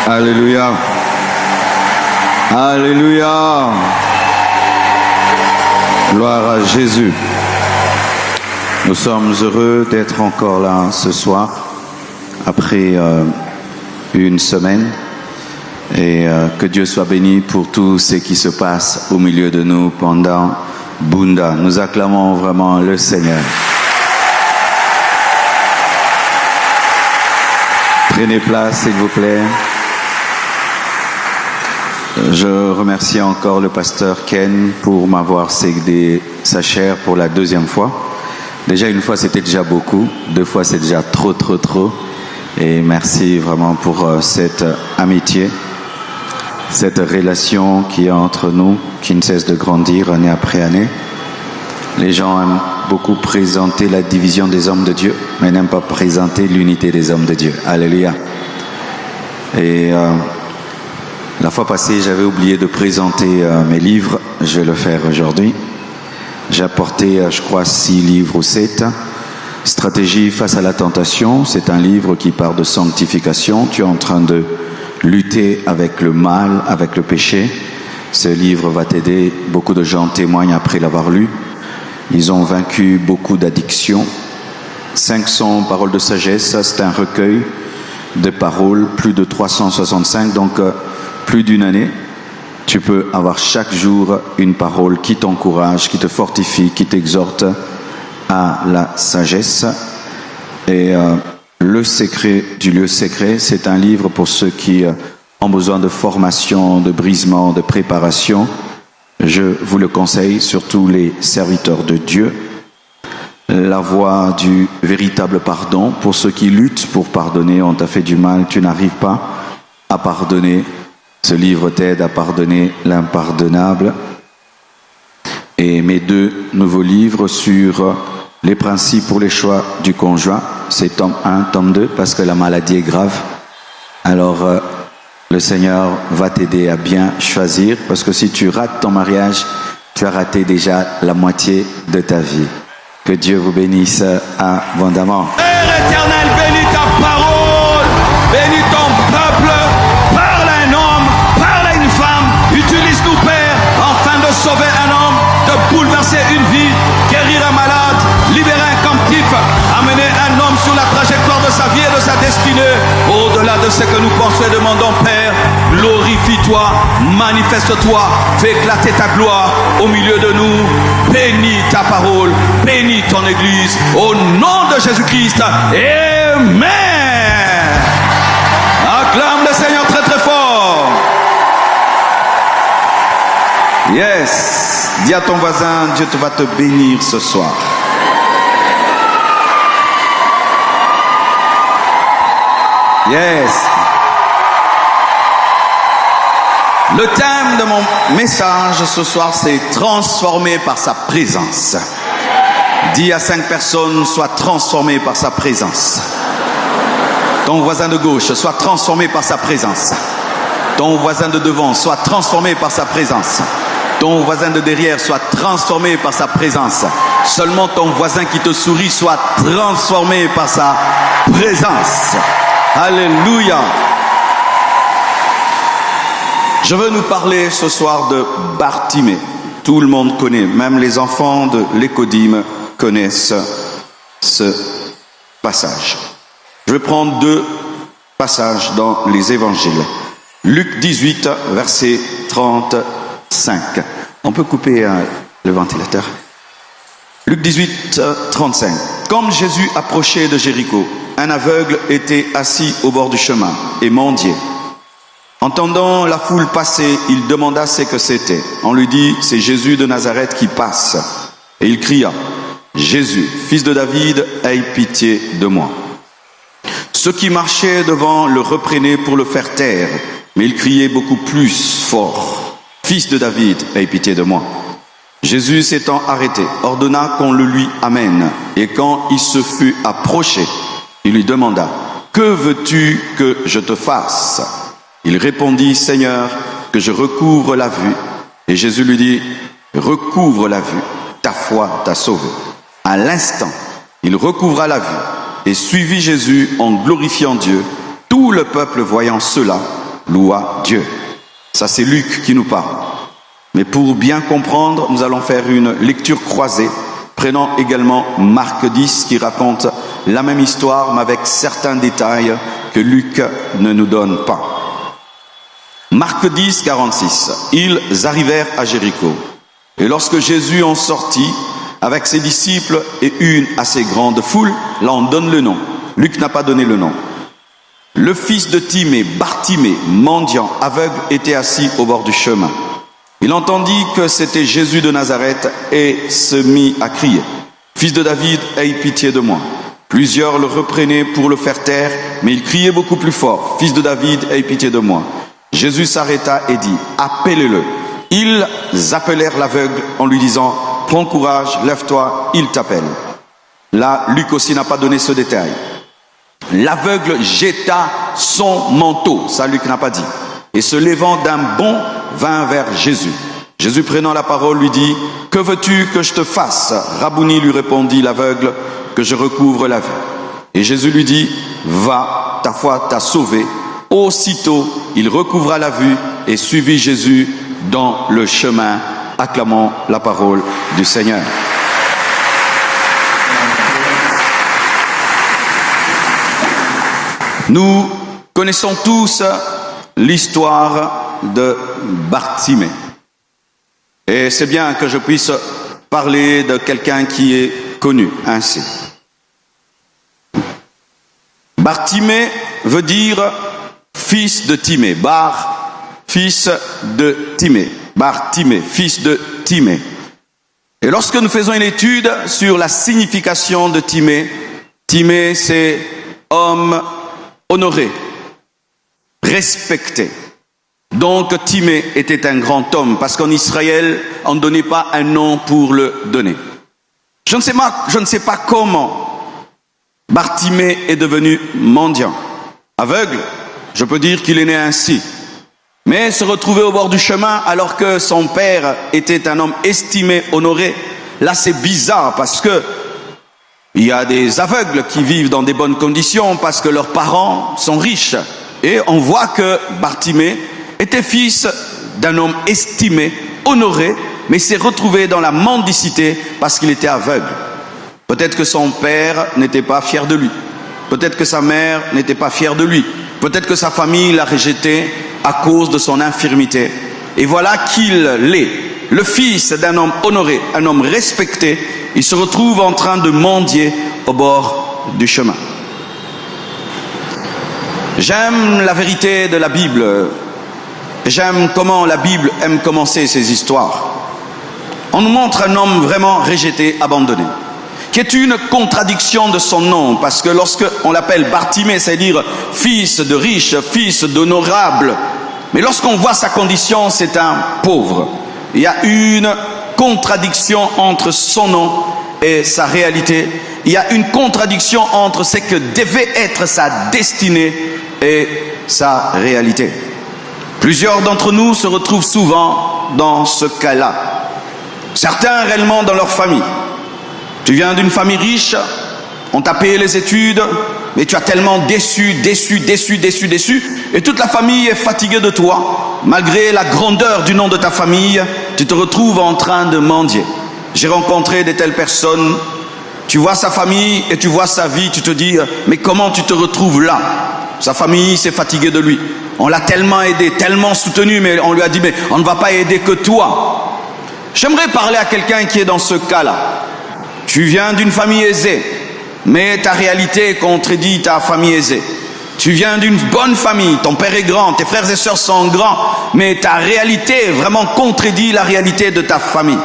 Alléluia. Alléluia. Gloire à Jésus. Nous sommes heureux d'être encore là ce soir, après une semaine. Et que Dieu soit béni pour tout ce qui se passe au milieu de nous pendant Bunda. Nous acclamons vraiment le Seigneur. Prenez place, s'il vous plaît. Je remercie encore le pasteur Ken pour m'avoir cédé sa chair pour la deuxième fois. Déjà une fois c'était déjà beaucoup, deux fois c'est déjà trop. Et merci vraiment pour cette amitié, cette relation qui est entre nous, qui ne cesse de grandir année après année. Les gens aiment beaucoup présenter la division des hommes de Dieu, mais n'aiment pas présenter l'unité des hommes de Dieu. Alléluia. Et la fois passée, j'avais oublié de présenter mes livres. Je vais le faire aujourd'hui. J'ai apporté, je crois, 6 livres ou 7. Stratégie face à la tentation, c'est un livre qui parle de sanctification. Tu es en train de lutter avec le mal, avec le péché. Ce livre va t'aider. Beaucoup de gens témoignent après l'avoir lu. Ils ont vaincu beaucoup d'addictions. 500 paroles de sagesse, c'est un recueil de paroles, plus de 365, donc plus d'une année. Tu peux avoir chaque jour une parole qui t'encourage, qui te fortifie, qui t'exhorte à la sagesse. Et le secret du lieu secret, c'est un livre pour ceux qui ont besoin de formation, de brisement, de préparation. Je vous le conseille, surtout les serviteurs de Dieu. La voie du véritable pardon, pour ceux qui luttent pour pardonner, on t'a fait du mal, tu n'arrives pas à pardonner. Ce livre t'aide à pardonner l'impardonnable. Et mes 2 nouveaux livres sur les principes pour les choix du conjoint, c'est tome 1, tome 2, parce que la maladie est grave. Alors, le Seigneur va t'aider à bien choisir, parce que si tu rates ton mariage, tu as raté déjà la moitié de ta vie. Que Dieu vous bénisse abondamment. Père éternel, bénis ta parole, bénis ton peuple, parle à un homme, parle à une femme, utilise-nous Père, afin de sauver un homme, de bouleverser une vie, guérir un malade, libérer un captif, amener un homme sur la trajectoire de sa vie et de sa destinée, au-delà de ce que nous pensons et demandons Père. Glorifie-toi, manifeste-toi, fais éclater ta gloire au milieu de nous. Bénis ta parole, bénis ton Église, au nom de Jésus-Christ. Amen. Acclame le Seigneur très fort. Yes. Dis à ton voisin, Dieu va te bénir ce soir. Yes. Le thème de mon message ce soir, c'est transformé par sa présence. Dis à 5 personnes, sois transformé par sa présence. Ton voisin de gauche, sois transformé par sa présence. Ton voisin de devant, sois transformé par sa présence. Ton voisin de derrière, soit transformé par sa présence. Seulement ton voisin qui te sourit, soit transformé par sa présence. Alléluia. Je veux nous parler ce soir de Bartimée. Tout le monde connaît, même les enfants de l'Écodyme connaissent ce passage. Je vais prendre 2 passages dans les évangiles. Luc 18, verset 35. On peut couper le ventilateur. Luc 18, 35. Comme Jésus approchait de Jéricho, un aveugle était assis au bord du chemin et mendiait. Entendant la foule passer, il demanda ce que c'était. On lui dit, c'est Jésus de Nazareth qui passe. Et il cria, Jésus, fils de David, aie pitié de moi. Ceux qui marchaient devant le reprenaient pour le faire taire, mais il criait beaucoup plus fort, fils de David, aie pitié de moi. Jésus s'étant arrêté, ordonna qu'on le lui amène. Et quand il se fut approché, il lui demanda, que veux-tu que je te fasse? Il répondit, Seigneur, que je recouvre la vue. Et Jésus lui dit, recouvre la vue, ta foi t'a sauvé. À l'instant, il recouvra la vue et suivit Jésus en glorifiant Dieu. Tout le peuple voyant cela loua Dieu. Ça, c'est Luc qui nous parle. Mais pour bien comprendre, nous allons faire une lecture croisée, prenant également Marc 10 qui raconte la même histoire, mais avec certains détails que Luc ne nous donne pas. Marc 10, 46. Ils arrivèrent à Jéricho. Et lorsque Jésus en sortit, avec ses disciples et une assez grande foule, là on donne le nom. Luc n'a pas donné le nom. Le fils de Timée, Bartimée, mendiant, aveugle, était assis au bord du chemin. Il entendit que c'était Jésus de Nazareth et se mit à crier. « Fils de David, aie pitié de moi. » Plusieurs le reprenaient pour le faire taire, mais il criait beaucoup plus fort. « Fils de David, aie pitié de moi. » Jésus s'arrêta et dit « Appelez-le. » Ils appelèrent l'aveugle en lui disant « Prends courage, lève-toi, il t'appelle. » Là, Luc aussi n'a pas donné ce détail. L'aveugle jeta son manteau, ça Luc n'a pas dit, et se levant d'un bond, vint vers Jésus. Jésus prenant la parole lui dit « Que veux-tu que je te fasse ?» Rabouni lui répondit l'aveugle « Que je recouvre la vue. » Et Jésus lui dit « Va, ta foi t'a sauvé. » Aussitôt, il recouvra la vue et suivit Jésus dans le chemin, acclamant la parole du Seigneur. Nous connaissons tous l'histoire de Bartimée. Et c'est bien que je puisse parler de quelqu'un qui est connu ainsi. Bartimée veut dire fils de Timée. Bar, fils de Timée. Bartimée, fils de Timée. Et lorsque nous faisons une étude sur la signification de Timée, Timée c'est homme honoré, respecté. Donc Timée était un grand homme, parce qu'en Israël, on ne donnait pas un nom pour le donner. Je ne sais pas comment Bartimée est devenu mendiant. Aveugle, je peux dire qu'il est né ainsi. Mais se retrouver au bord du chemin alors que son père était un homme estimé, honoré, là c'est bizarre parce que il y a des aveugles qui vivent dans des bonnes conditions parce que leurs parents sont riches. Et on voit que Bartimée était fils d'un homme estimé, honoré, mais s'est retrouvé dans la mendicité parce qu'il était aveugle. Peut-être que son père n'était pas fier de lui. Peut-être que sa mère n'était pas fière de lui. Peut-être que sa famille l'a rejeté à cause de son infirmité. Et voilà qu'il l'est, le fils d'un homme honoré, un homme respecté. Il se retrouve en train de mendier au bord du chemin. J'aime la vérité de la Bible. J'aime comment la Bible aime commencer ses histoires. On nous montre un homme vraiment rejeté, abandonné, qui est une contradiction de son nom, parce que lorsque on l'appelle Bartimée, c'est-à-dire fils de riche, fils d'honorable, mais lorsqu'on voit sa condition, c'est un pauvre. Il y a une contradiction entre son nom et sa réalité. Il y a une contradiction entre ce que devait être sa destinée et sa réalité. Plusieurs d'entre nous se retrouvent souvent dans ce cas-là. Certains réellement dans leur famille. Tu viens d'une famille riche, on t'a payé les études, mais tu as tellement déçu, et toute la famille est fatiguée de toi. Malgré la grandeur du nom de ta famille, tu te retrouves en train de mendier. J'ai rencontré de telles personnes, tu vois sa famille et tu vois sa vie, tu te dis, mais comment tu te retrouves là? Sa famille s'est fatiguée de lui. On l'a tellement aidé, tellement soutenu, mais on lui a dit, mais on ne va pas aider que toi. J'aimerais parler à quelqu'un qui est dans ce cas-là. Tu viens d'une famille aisée, mais ta réalité contredit ta famille aisée. Tu viens d'une bonne famille, ton père est grand, tes frères et sœurs sont grands, mais ta réalité vraiment contredit la réalité de ta famille.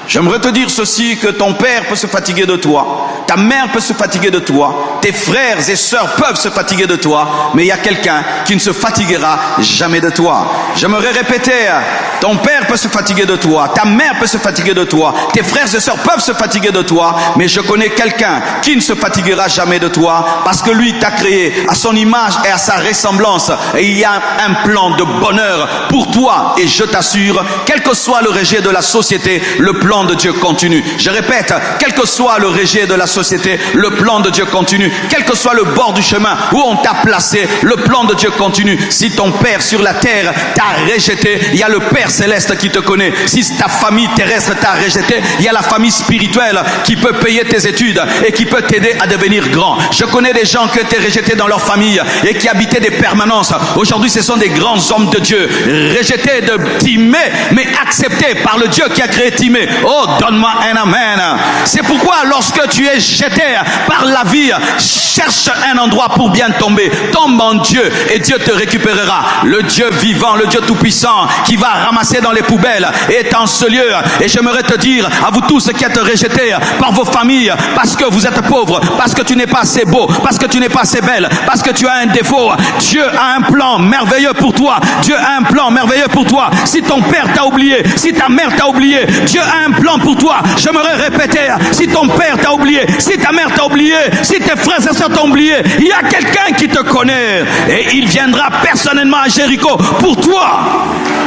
J'aimerais te dire ceci, que ton père peut se fatiguer de toi, ta mère peut se fatiguer de toi, tes frères et sœurs peuvent se fatiguer de toi, mais il y a quelqu'un qui ne se fatiguera jamais de toi. J'aimerais répéter, ton père peut se fatiguer de toi, ta mère peut se fatiguer de toi, tes frères et sœurs peuvent se fatiguer de toi, mais je connais quelqu'un qui ne se fatiguera jamais de toi, parce que lui t'a créé à son image et à sa ressemblance, et il y a un plan de bonheur pour toi, et je t'assure, quel que soit le rejet de la société, le plan plan de Dieu continue. Je répète, quel que soit le rejet de la société, le plan de Dieu continue. Quel que soit le bord du chemin où on t'a placé, le plan de Dieu continue. Si ton père sur la terre t'a rejeté, il y a le Père céleste qui te connaît. Si ta famille terrestre t'a rejeté, il y a la famille spirituelle qui peut payer tes études et qui peut t'aider à devenir grand. Je connais des gens qui ont été rejetés dans leur famille et qui habitaient des permanences. Aujourd'hui, ce sont des grands hommes de Dieu, rejetés de Timée, mais acceptés par le Dieu qui a créé Timée. Oh, donne-moi un amen. C'est pourquoi lorsque tu es jeté par la vie, cherche un endroit pour bien tomber. Tombe en Dieu et Dieu te récupérera. Le Dieu vivant, le Dieu tout-puissant qui va ramasser dans les poubelles est en ce lieu. Et j'aimerais te dire à vous tous qui êtes rejetés par vos familles parce que vous êtes pauvres, parce que tu n'es pas assez beau, parce que tu n'es pas assez belle, parce que tu as un défaut, Dieu a un plan merveilleux pour toi. Dieu a un plan merveilleux pour toi. Si ton père t'a oublié, si ta mère t'a oublié, Dieu a un plan pour toi. J'aimerais répéter, si ton père t'a oublié, si ta mère t'a oublié, si tes frères et sœurs t'ont oublié, il y a quelqu'un qui te connaît et il viendra personnellement à Jéricho pour toi.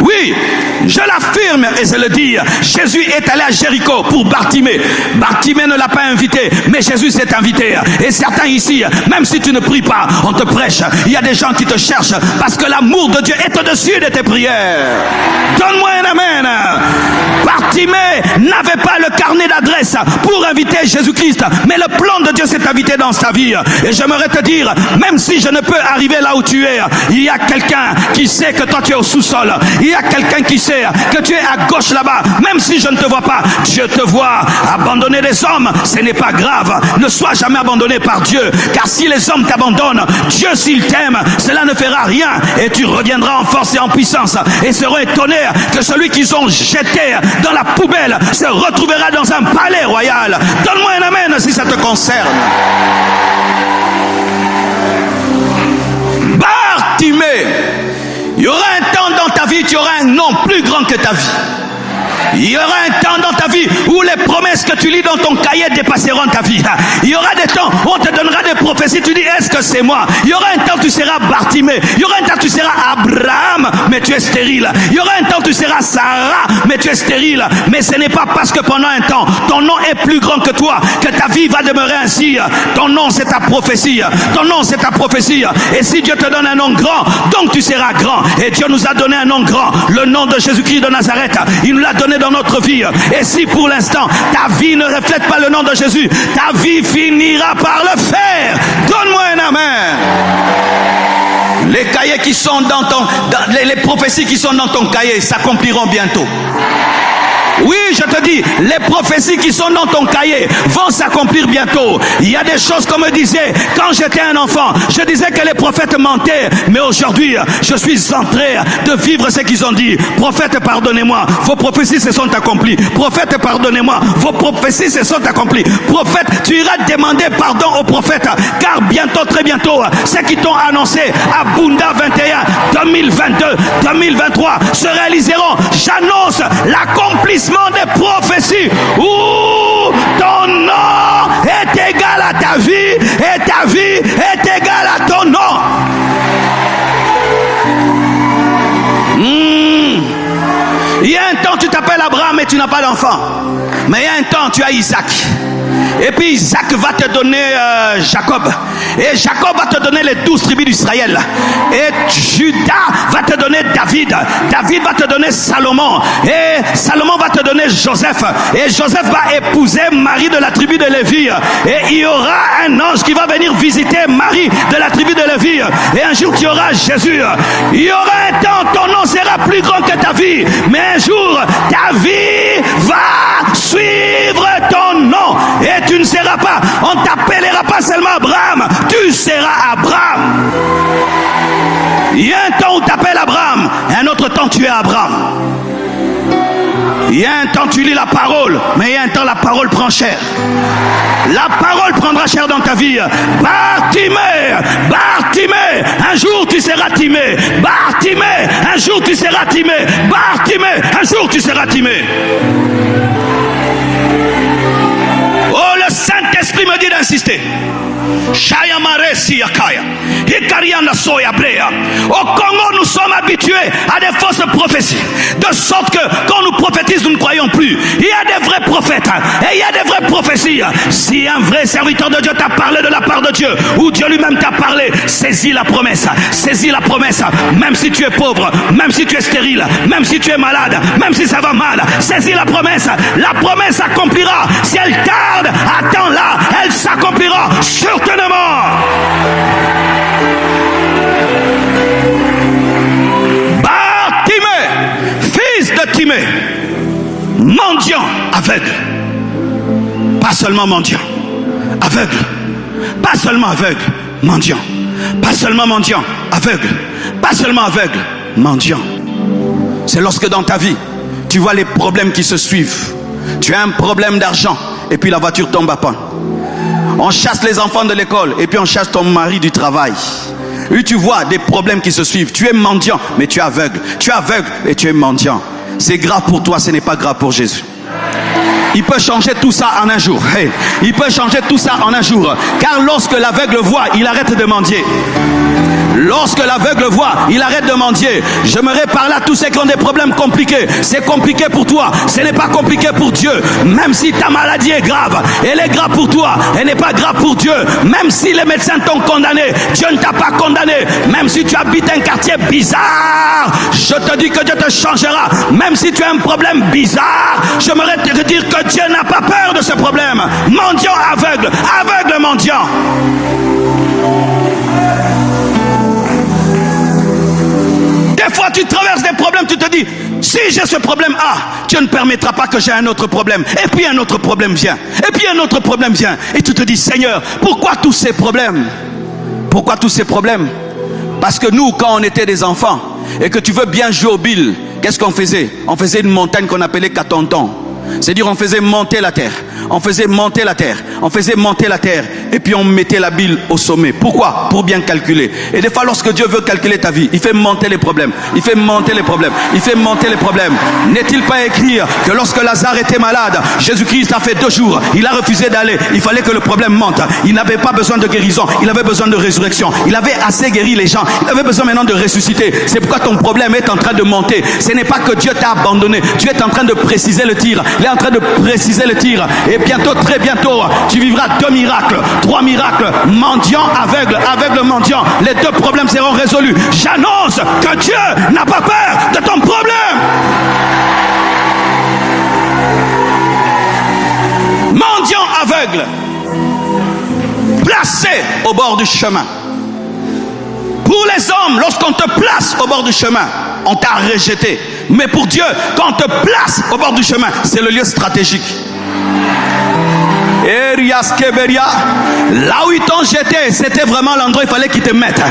Oui, je l'affirme et je le dis, Jésus est allé à Jéricho pour Bartimée. Bartimée ne l'a pas invité, mais Jésus s'est invité. Et certains ici, même si tu ne pries pas, on te prêche. Il y a des gens qui te cherchent parce que l'amour de Dieu est au-dessus de tes prières. Donne-moi un amen. Bartimée n'avait pas le carnet d'adresse pour inviter Jésus-Christ, mais le plan de Dieu s'est invité dans sa vie. Et j'aimerais te dire, même si je ne peux arriver là où tu es, il y a quelqu'un qui sait que toi tu es au sous-sol. Il y a quelqu'un qui sait que tu es à gauche là-bas, même si je ne te vois pas. Dieu te voit. Abandonner les hommes, ce n'est pas grave. Ne sois jamais abandonné par Dieu, car si les hommes t'abandonnent, Dieu s'il t'aime, cela ne fera rien et tu reviendras en force et en puissance et seront étonnés que celui qu'ils ont jeté dans la poubelle se retrouvera dans un palais royal. Donne-moi un amen si ça te concerne. Bartimée, il y aura un temps dans ta vie, tu auras un nom plus grand que ta vie. Il y aura un temps dans ta vie où les promesses que tu lis dans ton cahier dépasseront ta vie. Il y aura des temps où on te donnera des prophéties. Tu dis, est-ce que c'est moi? Il y aura un temps où tu seras Bartimée. Il y aura un temps où tu seras Abraham, mais tu es stérile. Il y aura un temps où tu seras Sarah, mais tu es stérile. Mais ce n'est pas parce que pendant un temps, ton nom est plus grand que toi, que ta vie va demeurer ainsi. Ton nom, c'est ta prophétie. Ton nom, c'est ta prophétie. Et si Dieu te donne un nom grand, donc tu seras grand. Et Dieu nous a donné un nom grand, le nom de Jésus-Christ de Nazareth. Il nous l'a donné dans notre vie. Et si pour l'instant ta vie ne reflète pas le nom de Jésus, ta vie finira par le faire. Donne-moi un amen. Les cahiers qui sont les prophéties qui sont dans ton cahier s'accompliront bientôt. Oui, je te dis, les prophéties qui sont dans ton cahier vont s'accomplir bientôt. Il y a des choses qu'on me disait quand j'étais un enfant. Je disais que les prophètes mentaient. Mais aujourd'hui, je suis en train de vivre ce qu'ils ont dit. Prophète, pardonnez-moi. Vos prophéties se sont accomplies. Prophète, pardonnez-moi. Vos prophéties se sont accomplies. Prophète, tu iras demander pardon aux prophètes. Car bientôt, très bientôt, ceux qui t'ont annoncé à Bunda 21, 2022, 2023 se réaliseront. J'annonce l'accomplissement des prophéties où ton nom est égal à ta vie et ta vie est égale à ton nom. Il y a un temps tu t'appelles Abraham et tu n'as pas d'enfant, mais il y a un temps tu as Isaac. Et puis Isaac va te donner Jacob. Et Jacob va te donner les 12 tribus d'Israël. Et Judas va te donner David. David va te donner Salomon. Et Salomon va te donner Joseph. Et Joseph va épouser Marie de la tribu de Lévi. Et il y aura un ange qui va venir visiter Marie de la tribu de Lévi. Et un jour tu auras Jésus. Il y aura un temps, ton nom sera plus grand que ta vie. Mais un jour, ta vie va suivre ton nom. Et tu ne seras pas, on ne t'appellera pas seulement Abraham, tu seras Abraham. Il y a un temps où tu t'appelles Abraham, et un autre temps tu es Abraham. Il y a un temps tu lis la parole, mais il y a un temps la parole prend chair. La parole prendra chair dans ta vie. Bartimée, Bartimée, un jour tu seras Timée. Bartimée, un jour tu seras Timée. Bartimée, un jour tu seras Timée. Oh, le Saint-Esprit Saint-Esprit me dit d'insister. Au Congo, nous sommes habitués à des fausses prophéties, de sorte que quand nous prophétisons, nous ne croyons plus. Il y a des vrais prophètes et il y a des vraies prophéties. Si un vrai serviteur de Dieu t'a parlé de la part de Dieu, ou Dieu lui-même t'a parlé, saisis la promesse. Saisis la promesse. Même si tu es pauvre, même si tu es stérile, même si tu es malade, même si ça va mal, saisis la promesse. La promesse s'accomplira. Si elle tarde, attends-la, elle s'accomplira certainement. Bartimée, fils de Timée, mendiant aveugle. Pas seulement mendiant, aveugle. Pas seulement aveugle, mendiant. Pas seulement mendiant, aveugle. Pas seulement aveugle, mendiant. C'est lorsque dans ta vie, tu vois les problèmes qui se suivent. Tu as un problème d'argent et puis la voiture tombe à panne. On chasse les enfants de l'école et puis on chasse ton mari du travail. Et tu vois des problèmes qui se suivent. Tu es mendiant mais tu es aveugle. Tu es aveugle et tu es mendiant. C'est grave pour toi, ce n'est pas grave pour Jésus. Il peut changer tout ça en un jour. Hey, il peut changer tout ça en un jour. Car lorsque l'aveugle voit, il arrête de mendier. Lorsque l'aveugle voit, il arrête de mendier. J'aimerais parler à tous ceux qui ont des problèmes compliqués. C'est compliqué pour toi, ce n'est pas compliqué pour Dieu. Même si ta maladie est grave, elle est grave pour toi, elle n'est pas grave pour Dieu. Même si les médecins t'ont condamné, Dieu ne t'a pas condamné. Même si tu habites un quartier bizarre, je te dis que Dieu te changera. Même si tu as un problème bizarre, j'aimerais te dire que Dieu n'a pas peur de ce problème. Mendiant aveugle, aveugle mendiant. Des fois tu traverses des problèmes, tu te dis, si j'ai ce problème A, Dieu ne permettra pas que j'ai un autre problème. Et puis un autre problème vient. Et puis un autre problème vient. Et tu te dis, Seigneur, pourquoi tous ces problèmes? Pourquoi tous ces problèmes? Parce que nous, quand on était des enfants, et que tu veux bien jouer au bill, qu'est-ce qu'on faisait? On faisait une montagne qu'on appelait Catonton. C'est-à-dire on faisait monter la terre. On faisait monter la terre. On faisait monter la terre. Et puis on mettait la bille au sommet. Pourquoi? Pour bien calculer. Et des fois lorsque Dieu veut calculer ta vie, il fait monter les problèmes. Il fait monter les problèmes. Il fait monter les problèmes. N'est-il pas écrit que lorsque Lazare était malade, Jésus-Christ a fait 2 jours. Il a refusé d'aller. Il fallait que le problème monte. Il n'avait pas besoin de guérison. Il avait besoin de résurrection. Il avait assez guéri les gens. Il avait besoin maintenant de ressusciter. C'est pourquoi ton problème est en train de monter. Ce n'est pas que Dieu t'a abandonné. Dieu est en train de préciser le tir. Il est en train de préciser le tir. Et bientôt, très bientôt, tu vivras 2 miracles, 3 miracles. Mendiant, aveugle, aveugle, mendiant. Les 2 problèmes seront résolus. J'annonce que Dieu n'a pas peur de ton problème. Mendiant, aveugle, placé au bord du chemin. Pour les hommes, lorsqu'on te place au bord du chemin, on t'a rejeté. Mais pour Dieu, quand on te place au bord du chemin, c'est le lieu stratégique. Là où ils t'ont jeté, c'était vraiment l'endroit où il fallait qu'ils te mettent.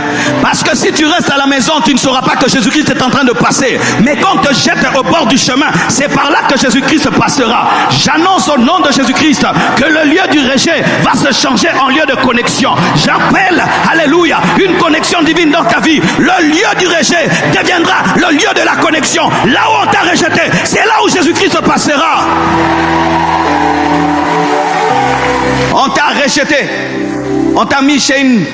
Parce que si tu restes à la maison, tu ne sauras pas que Jésus-Christ est en train de passer. Mais quand on te jette au bord du chemin, c'est par là que Jésus-Christ passera. J'annonce au nom de Jésus-Christ que le lieu du rejet va se changer en lieu de connexion. J'appelle, alléluia, une connexion divine dans ta vie. Le lieu du rejet deviendra le lieu de la connexion. Là où on t'a rejeté, c'est là où Jésus-Christ passera. On t'a rejeté. On t'a mis chez une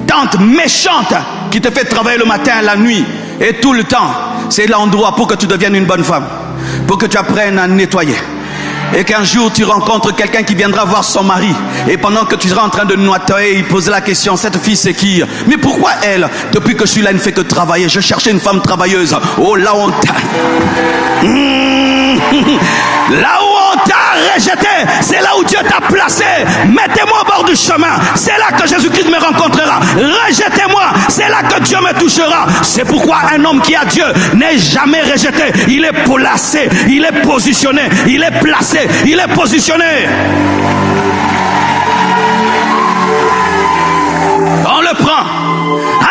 tante méchante qui te fait travailler le matin, la nuit et tout le temps. C'est l'endroit pour que tu deviennes une bonne femme, pour que tu apprennes à nettoyer. Et qu'un jour tu rencontres quelqu'un qui viendra voir son mari. Et pendant que tu seras en train de nettoyer, il pose la question, cette fille c'est qui? Mais pourquoi elle? Depuis que je suis là, elle ne fait que travailler. Je cherchais une femme travailleuse. Oh, là où on t'a... Là où on t'a rejeté, c'est là où Dieu t'a placé. Mettez-moi au bord du chemin. C'est là que Jésus-Christ me rencontrera. Rejetez-moi, c'est là que Dieu me touchera. C'est pourquoi un homme qui a Dieu n'est jamais rejeté. Il est placé, il est positionné, il est placé, il est positionné. On le prend.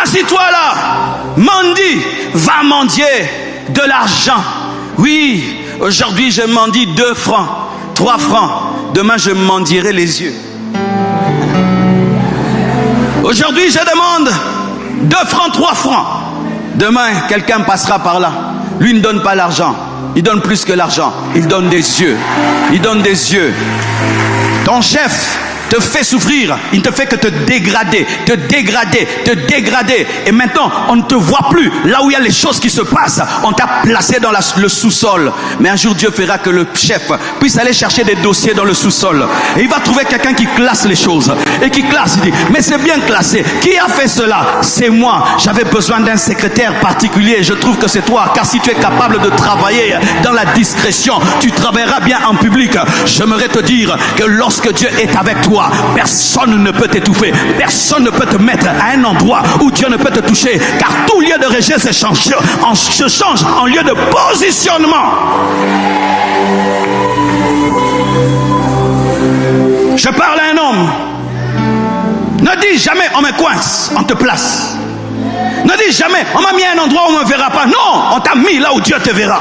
Assis-toi là. Mendie, va mendier de l'argent. Oui. Aujourd'hui, je mendie 2 francs, 3 francs. Demain, je mendierai les yeux. Aujourd'hui, je demande 2 francs, 3 francs. Demain, quelqu'un passera par là. Lui ne donne pas l'argent. Il donne plus que l'argent. Il donne des yeux. Il donne des yeux. Ton chef te fait souffrir, il ne te fait que te dégrader, te dégrader, te dégrader. Et maintenant, on ne te voit plus là où il y a les choses qui se passent. On t'a placé dans le sous-sol. Mais un jour, Dieu fera que le chef puisse aller chercher des dossiers dans le sous-sol. Et il va trouver quelqu'un qui classe les choses. Et qui classe, il dit, mais c'est bien classé. Qui a fait cela? C'est moi. J'avais besoin d'un secrétaire particulier. Je trouve que c'est toi. Car si tu es capable de travailler dans la discrétion, tu travailleras bien en public. J'aimerais te dire que lorsque Dieu est avec toi, personne ne peut t'étouffer. Personne ne peut te mettre à un endroit où Dieu ne peut te toucher. Car tout lieu de rejet se change en lieu de positionnement. Je parle à un homme. Ne dis jamais on me coince, on te place. Ne dis jamais on m'a mis à un endroit où on ne me verra pas. Non, on t'a mis là où Dieu te verra.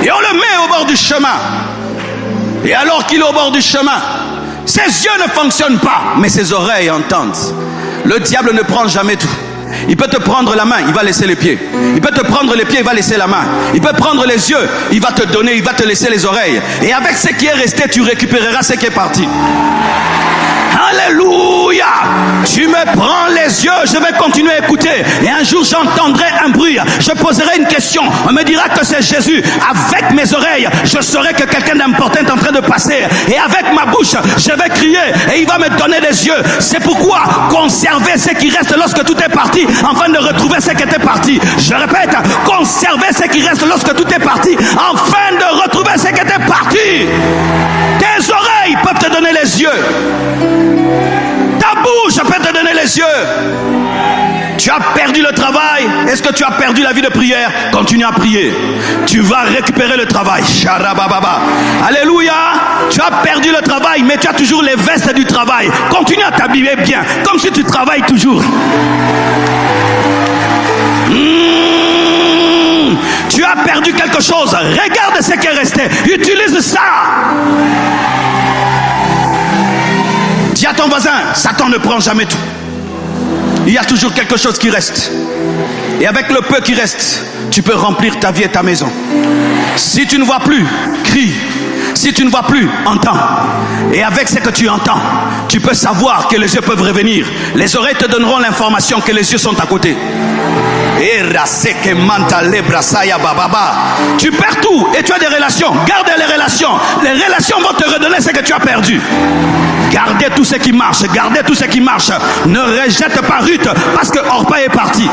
Et on le met au bord du chemin. Et alors qu'il est au bord du chemin, ses yeux ne fonctionnent pas, mais ses oreilles entendent. Le diable ne prend jamais tout. Il peut te prendre la main, il va laisser les pieds. Il peut te prendre les pieds, il va laisser la main. Il peut prendre les yeux, il va te donner, il va te laisser les oreilles. Et avec ce qui est resté, tu récupéreras ce qui est parti. Alléluia! Tu me prends les yeux, je vais continuer à écouter. Et un jour, j'entendrai un bruit. Je poserai une question. On me dira que c'est Jésus. Avec mes oreilles, je saurai que quelqu'un d'important est en train de passer. Et avec ma bouche, je vais crier. Et il va me donner des yeux. C'est pourquoi conserver ce qui reste lorsque tout est parti, afin de retrouver ce qui était parti. Je répète, conserver ce qui reste lorsque tout est parti, afin de retrouver ce qui était parti. Tes oreilles peuvent te donner les yeux. Ta bouche peut te donner les yeux. Tu as perdu le travail. Est-ce que tu as perdu la vie de prière? Continue à prier. Tu vas récupérer le travail. Sharabababa. Alléluia. Tu as perdu le travail, mais tu as toujours les vestes du travail. Continue à t'habiller bien, comme si tu travailles toujours. Tu as perdu quelque chose. Regarde ce qui est resté. Utilise ça. Dis à ton voisin, Satan ne prend jamais tout. Il y a toujours quelque chose qui reste. Et avec le peu qui reste, tu peux remplir ta vie et ta maison. Si tu ne vois plus, crie. Si tu ne vois plus, entends. Et avec ce que tu entends, tu peux savoir que les yeux peuvent revenir. Les oreilles te donneront l'information que les yeux sont à côté. Tu perds tout et tu as des relations. Garde les relations. Les relations vont te redonner ce que tu as perdu. Gardez tout ce qui marche. Gardez tout ce qui marche. Ne rejette pas Ruth parce que Orpa est parti.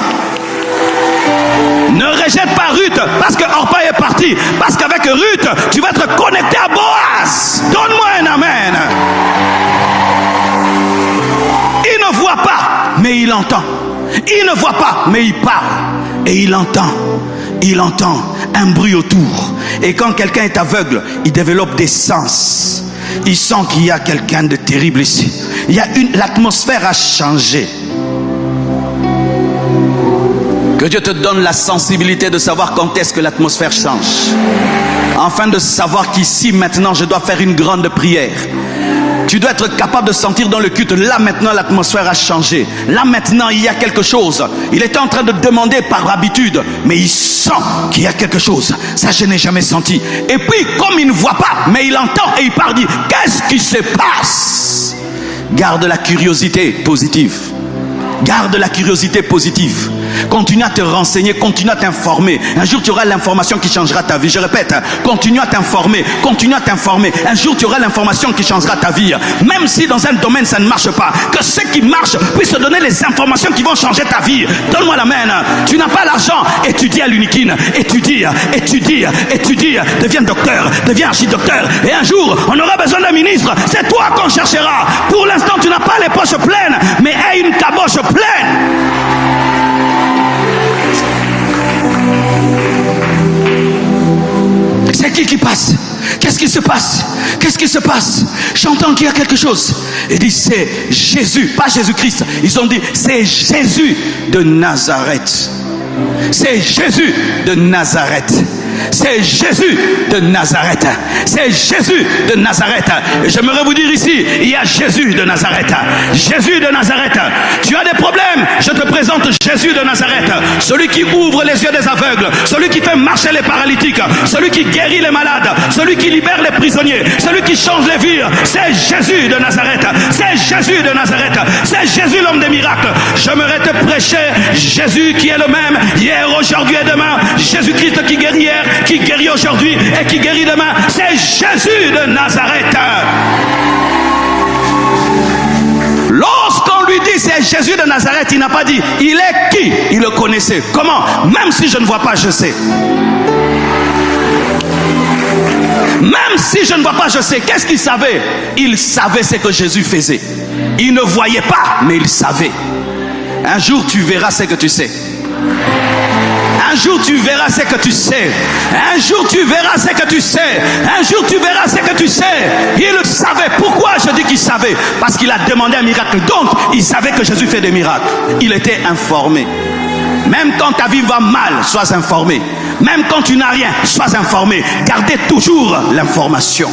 Ne rejette pas Ruth parce que Orpa est parti. Parce qu'avec Ruth, tu vas être connecté à Boaz. Donne-moi un amen. Il ne voit pas, mais il entend. Il ne voit pas, mais il parle. Et il entend. Il entend un bruit autour. Et quand quelqu'un est aveugle, il développe des sens. Il sent qu'il y a quelqu'un de terrible ici. L'atmosphère a changé. Que Dieu te donne la sensibilité de savoir quand est-ce que l'atmosphère change. Afin de savoir qu'ici, maintenant, je dois faire une grande prière. Tu dois être capable de sentir dans le culte. Là maintenant l'atmosphère a changé. Là maintenant il y a quelque chose. Il était en train de demander par habitude, mais il sent qu'il y a quelque chose. Ça je n'ai jamais senti. Et puis comme il ne voit pas, mais il entend et il parle, dit qu'est-ce qui se passe? Garde la curiosité positive. Garde la curiosité positive. Continue à te renseigner, continue à t'informer. Un jour tu auras l'information qui changera ta vie. Je répète, continue à t'informer, continue à t'informer. Un jour tu auras l'information qui changera ta vie. Même si dans un domaine ça ne marche pas, que ce qui marche puisse te donner les informations qui vont changer ta vie. Donne-moi la main. Tu n'as pas l'argent, étudie à l'Unikin. Étudie, deviens docteur, deviens archidocteur. Et un jour on aura besoin d'un ministre. C'est toi qu'on cherchera. Pour l'instant tu n'as pas les poches pleines, mais aie une caboche pleine. C'est qui passe? Qu'est-ce qui se passe? Qu'est-ce qui se passe? J'entends qu'il y a quelque chose. Ils disent c'est Jésus, pas Jésus-Christ. Ils ont dit c'est Jésus de Nazareth. C'est Jésus de Nazareth. C'est Jésus de Nazareth. C'est Jésus de Nazareth. Et j'aimerais vous dire ici, il y a Jésus de Nazareth. Jésus de Nazareth. Tu as des problèmes, je te présente Jésus de Nazareth. Celui qui ouvre les yeux des aveugles, celui qui fait marcher les paralytiques, celui qui guérit les malades, celui qui libère les prisonniers, celui qui change les vies. C'est Jésus de Nazareth. C'est Jésus de Nazareth. C'est Jésus l'homme des miracles. J'aimerais te prêcher Jésus qui est le même hier, aujourd'hui et demain. Jésus-Christ qui guérit hier, qui guérit aujourd'hui et qui guérit demain. C'est Jésus de Nazareth. Lorsqu'on lui dit c'est Jésus de Nazareth, il n'a pas dit il est qui? Il le connaissait. Comment? Même si je ne vois pas, je sais. Même si je ne vois pas, je sais. Qu'est-ce qu'il savait? Il savait ce que Jésus faisait. Il ne voyait pas, mais il savait. Un jour tu verras ce que tu sais. Un jour tu verras ce que tu sais. Un jour tu verras ce que tu sais. Un jour tu verras ce que tu sais. Il le savait. Pourquoi je dis qu'il savait? Parce qu'il a demandé un miracle. Donc il savait que Jésus fait des miracles. Il était informé. Même quand ta vie va mal, sois informé. Même quand tu n'as rien, sois informé. Gardez toujours l'information.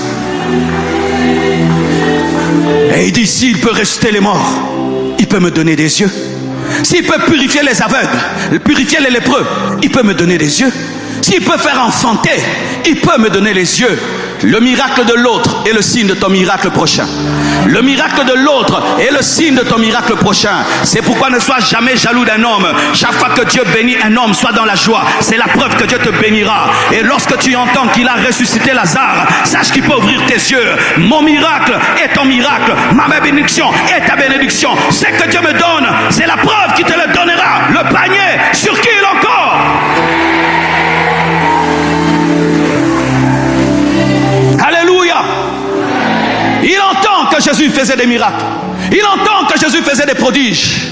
Et il dit, s'il peut ressusciter les morts, il peut me donner des yeux. S'il peut purifier les aveugles, purifier les lépreux, il peut me donner des yeux. S'il peut faire enfanter, il peut me donner les yeux. Le miracle de l'autre est le signe de ton miracle prochain. Le miracle de l'autre est le signe de ton miracle prochain. C'est pourquoi ne sois jamais jaloux d'un homme. Chaque fois que Dieu bénit un homme, sois dans la joie. C'est la preuve que Dieu te bénira. Et lorsque tu entends qu'il a ressuscité Lazare, sache qu'il peut ouvrir tes yeux. Mon miracle est ton miracle. Ma bénédiction est ta bénédiction. Ce que Dieu me donne, c'est la preuve qu'il te le donnera. Le panier, sur qui il encore? Alléluia. Il entend que Jésus faisait des miracles. Il entend que Jésus faisait des prodiges.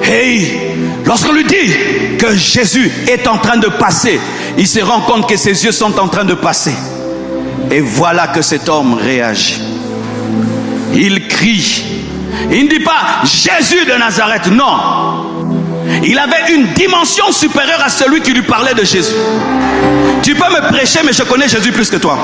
Et lorsqu'on lui dit que Jésus est en train de passer, il se rend compte que ses yeux sont en train de passer. Et voilà que cet homme réagit. Il crie. Il ne dit pas Jésus de Nazareth, non. Il avait une dimension supérieure à celui qui lui parlait de Jésus. Tu peux me prêcher, mais je connais Jésus plus que toi.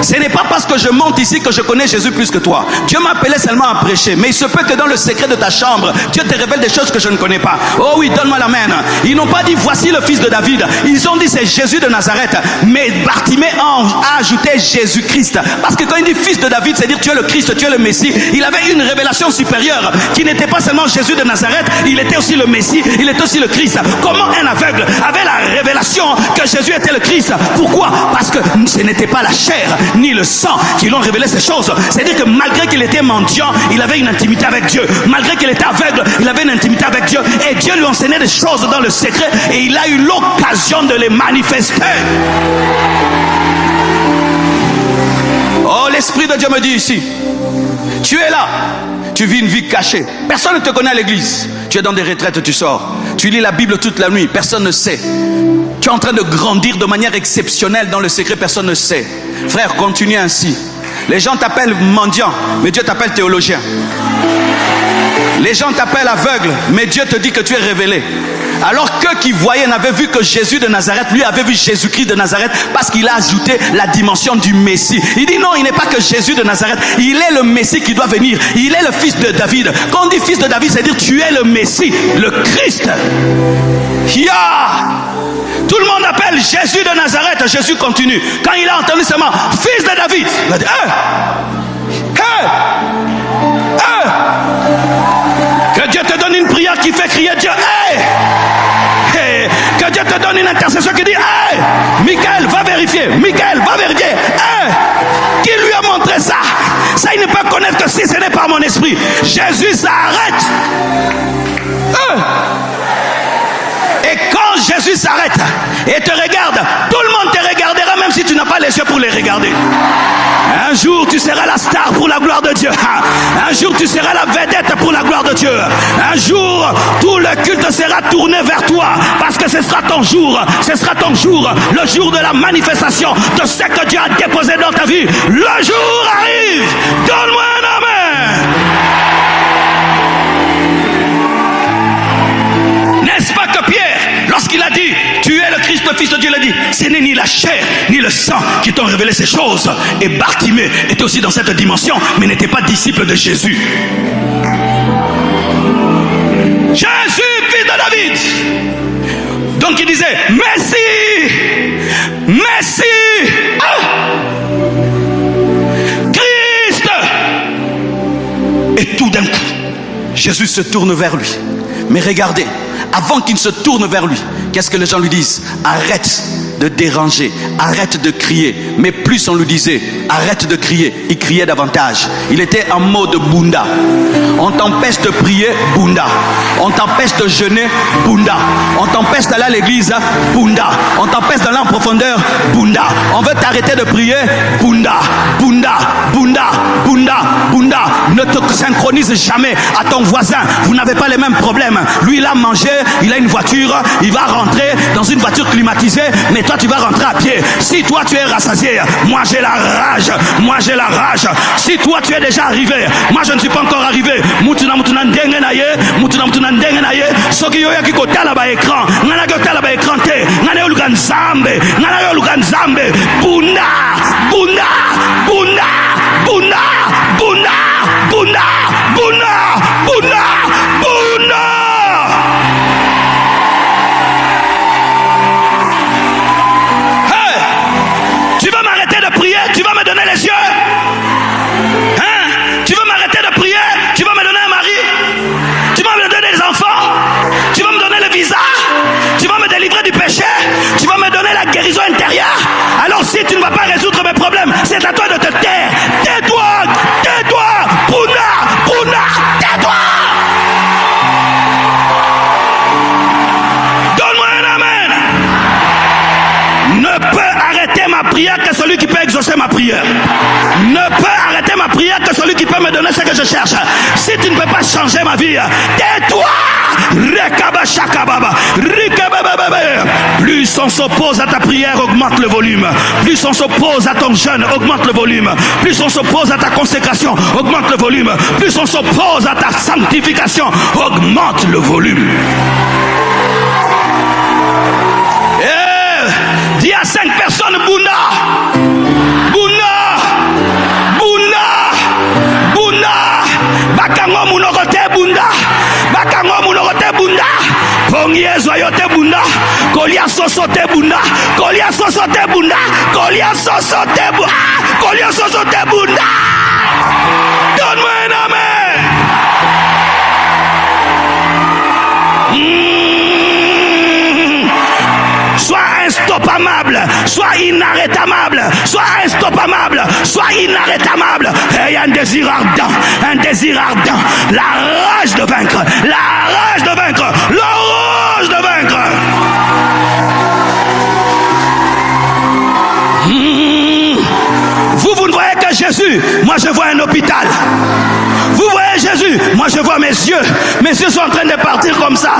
Ce n'est pas parce que je monte ici que je connais Jésus plus que toi. Dieu m'a appelé seulement à prêcher. Mais il se peut que dans le secret de ta chambre, Dieu te révèle des choses que je ne connais pas. Oh oui, donne-moi la main. Ils n'ont pas dit voici le fils de David. Ils ont dit c'est Jésus de Nazareth. Mais Bartimée a ajouté Jésus-Christ. Parce que quand il dit fils de David, c'est dire tu es le Christ, tu es le Messie. Il avait une révélation supérieure qui n'était pas seulement Jésus de Nazareth. Il était aussi le Messie, il était aussi le Christ. Comment un aveugle avait la révélation que Jésus était le Christ? Pourquoi? Parce que ce n'était pas la chair ni le sang qui l'ont révélé ces choses. C'est-à-dire que malgré qu'il était mendiant, il avait une intimité avec Dieu. Malgré qu'il était aveugle, il avait une intimité avec Dieu. Et Dieu lui enseignait des choses dans le secret et il a eu l'occasion de les manifester. Oh, l'Esprit de Dieu me dit ici, tu es là, tu vis une vie cachée. Personne ne te connaît à l'église. Tu es dans des retraites, tu sors. Tu lis la Bible toute la nuit, personne ne sait. Tu es en train de grandir de manière exceptionnelle dans le secret, personne ne sait. Frère, continue ainsi. Les gens t'appellent mendiant, mais Dieu t'appelle théologien. Les gens t'appellent aveugle, mais Dieu te dit que tu es révélé. Alors qu'eux qui voyaient n'avaient vu que Jésus de Nazareth, lui avait vu Jésus-Christ de Nazareth parce qu'il a ajouté la dimension du Messie. Il dit non, il n'est pas que Jésus de Nazareth, il est le Messie qui doit venir. Il est le fils de David. Quand on dit fils de David, c'est dire tu es le Messie, le Christ. Tout le monde appelle Jésus de Nazareth. Jésus continue. Quand il a entendu seulement fils de David, il a dit que Dieu te donne une prière qui fait crier Dieu. Que Dieu te donne une intercession qui dit Michael, va vérifier. Michael, va vérifier. Qui lui a montré ça? Ça, il ne peut connaître que si ce n'est pas mon esprit. Jésus s'arrête. Et quand Jésus s'arrête et te regarde, tout le monde te regardera même si tu n'as pas les yeux pour les regarder. Un jour tu seras la star pour la gloire de Dieu. Un jour tu seras la vedette pour la gloire de Dieu. Un jour tout le culte sera tourné vers toi parce que ce sera ton jour. Ce sera ton jour, le jour de la manifestation de ce que Dieu a déposé dans ta vie. Le jour arrive. Donne-moi un amen. N'est-ce pas que Pierre, lorsqu'il a dit tu es le Christ, le Fils de Dieu l'a dit, ce n'est ni la chair ni le sang qui t'ont révélé ces choses. Et Bartimée était aussi dans cette dimension, mais n'était pas disciple de Jésus. Jésus, fils de David. Donc il disait, Messie, Messie, Christ. Et tout d'un coup, Jésus se tourne vers lui. Mais regardez, avant qu'il se tourne vers lui, qu'est-ce que les gens lui disent? Arrête de déranger, arrête de crier. Mais plus on lui disait, arrête de crier, il criait davantage. Il était en mode Bunda. On t'empêche de prier, Bunda. On t'empêche de jeûner, Bunda. On t'empêche d'aller à l'église, Bunda. On t'empêche d'aller en profondeur, Bunda. On veut t'arrêter de prier, Bunda. Bunda, Bunda, Bunda, Bunda. Ne te synchronise jamais à ton voisin. Vous n'avez pas les mêmes problèmes. Lui, il a mangé, il a une voiture, il va rentrer dans une voiture climatisée, mais toi, tu vas rentrer à pied. Si toi, tu es rassasié, moi, j'ai la rage. Moi, j'ai la rage. Si toi, tu es déjà arrivé, moi, je ne suis pas encore arrivé. Mutuna ndenge na ye, mutuna ndenge na ye. Soki yo yaki kotala ba écran, ngana kotala ba écran te, ngana yo lukan zambe, ngana yo lukan zambe. Bunda, bunda, bunda, bunda, bunda, bunda, bunda, bunda, bunda. Hey, tu vas m'arrêter de prier, tu vas me donner les yeux. Hein? Tu vas m'arrêter de prier, tu vas me donner un mari, tu vas me donner des enfants, tu vas me donner le visa, tu vas me délivrer du péché, tu vas me donner la guérison intérieure. Alors si tu ne vas pas résoudre mes problèmes, c'est à toi de te taire. Tais-toi, tais-toi, Puna, Puna, tais-toi. Donne-moi un amen. Ne peut arrêter ma prière que celui qui peut exaucer ma prière. Ne peut arrêter ma prière que celui qui peut me donner ce que je cherche. Si tu ne peux pas changer ma vie, tais-toi. Plus on s'oppose à ta prière, augmente le volume. Plus on s'oppose à ton jeûne, augmente le volume. Plus on s'oppose à ta consécration, augmente le volume. Plus on s'oppose à ta sanctification, augmente le volume. Dis à 5 personnes, Bunda, Bunda, Bunda, Bunda, Bakango Munokote Bunda, Bakango Munokote Bunda, Pongie Zoyote Bunda, Kolia Sosote Bunda, Kolia Sosote Bunda, Kolia Sosote Bunda, Kolia Sosote Bunda. Donne-moi un amen. Sois instoppable, sois inarrêtable, sois instoppable, sois inarrêtable. Et un désir ardent, la rage de vaincre, la rage de vaincre, la rage de vaincre. Vous ne voyez que Jésus, moi je vois un hôpital. Vous voyez Jésus, moi je vois mes yeux sont en train de partir comme ça.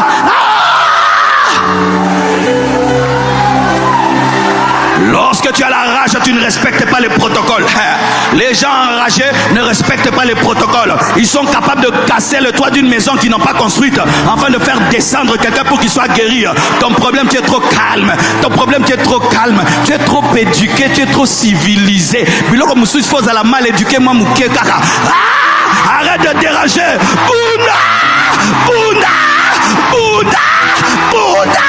Lorsque tu as la rage, tu ne respectes pas les protocoles. Les gens enragés ne respectent pas les protocoles. Ils sont capables de casser le toit d'une maison qu'ils n'ont pas construite afin de faire descendre quelqu'un pour qu'il soit guéri. Ton problème, tu es trop calme. Ton problème, tu es trop calme. Tu es trop éduqué, tu es trop civilisé. Puis là, comme je suis à la mal éduqué, moi, mouké kaka. Arrête de déranger. Bunda, Bunda, Bunda, Bunda.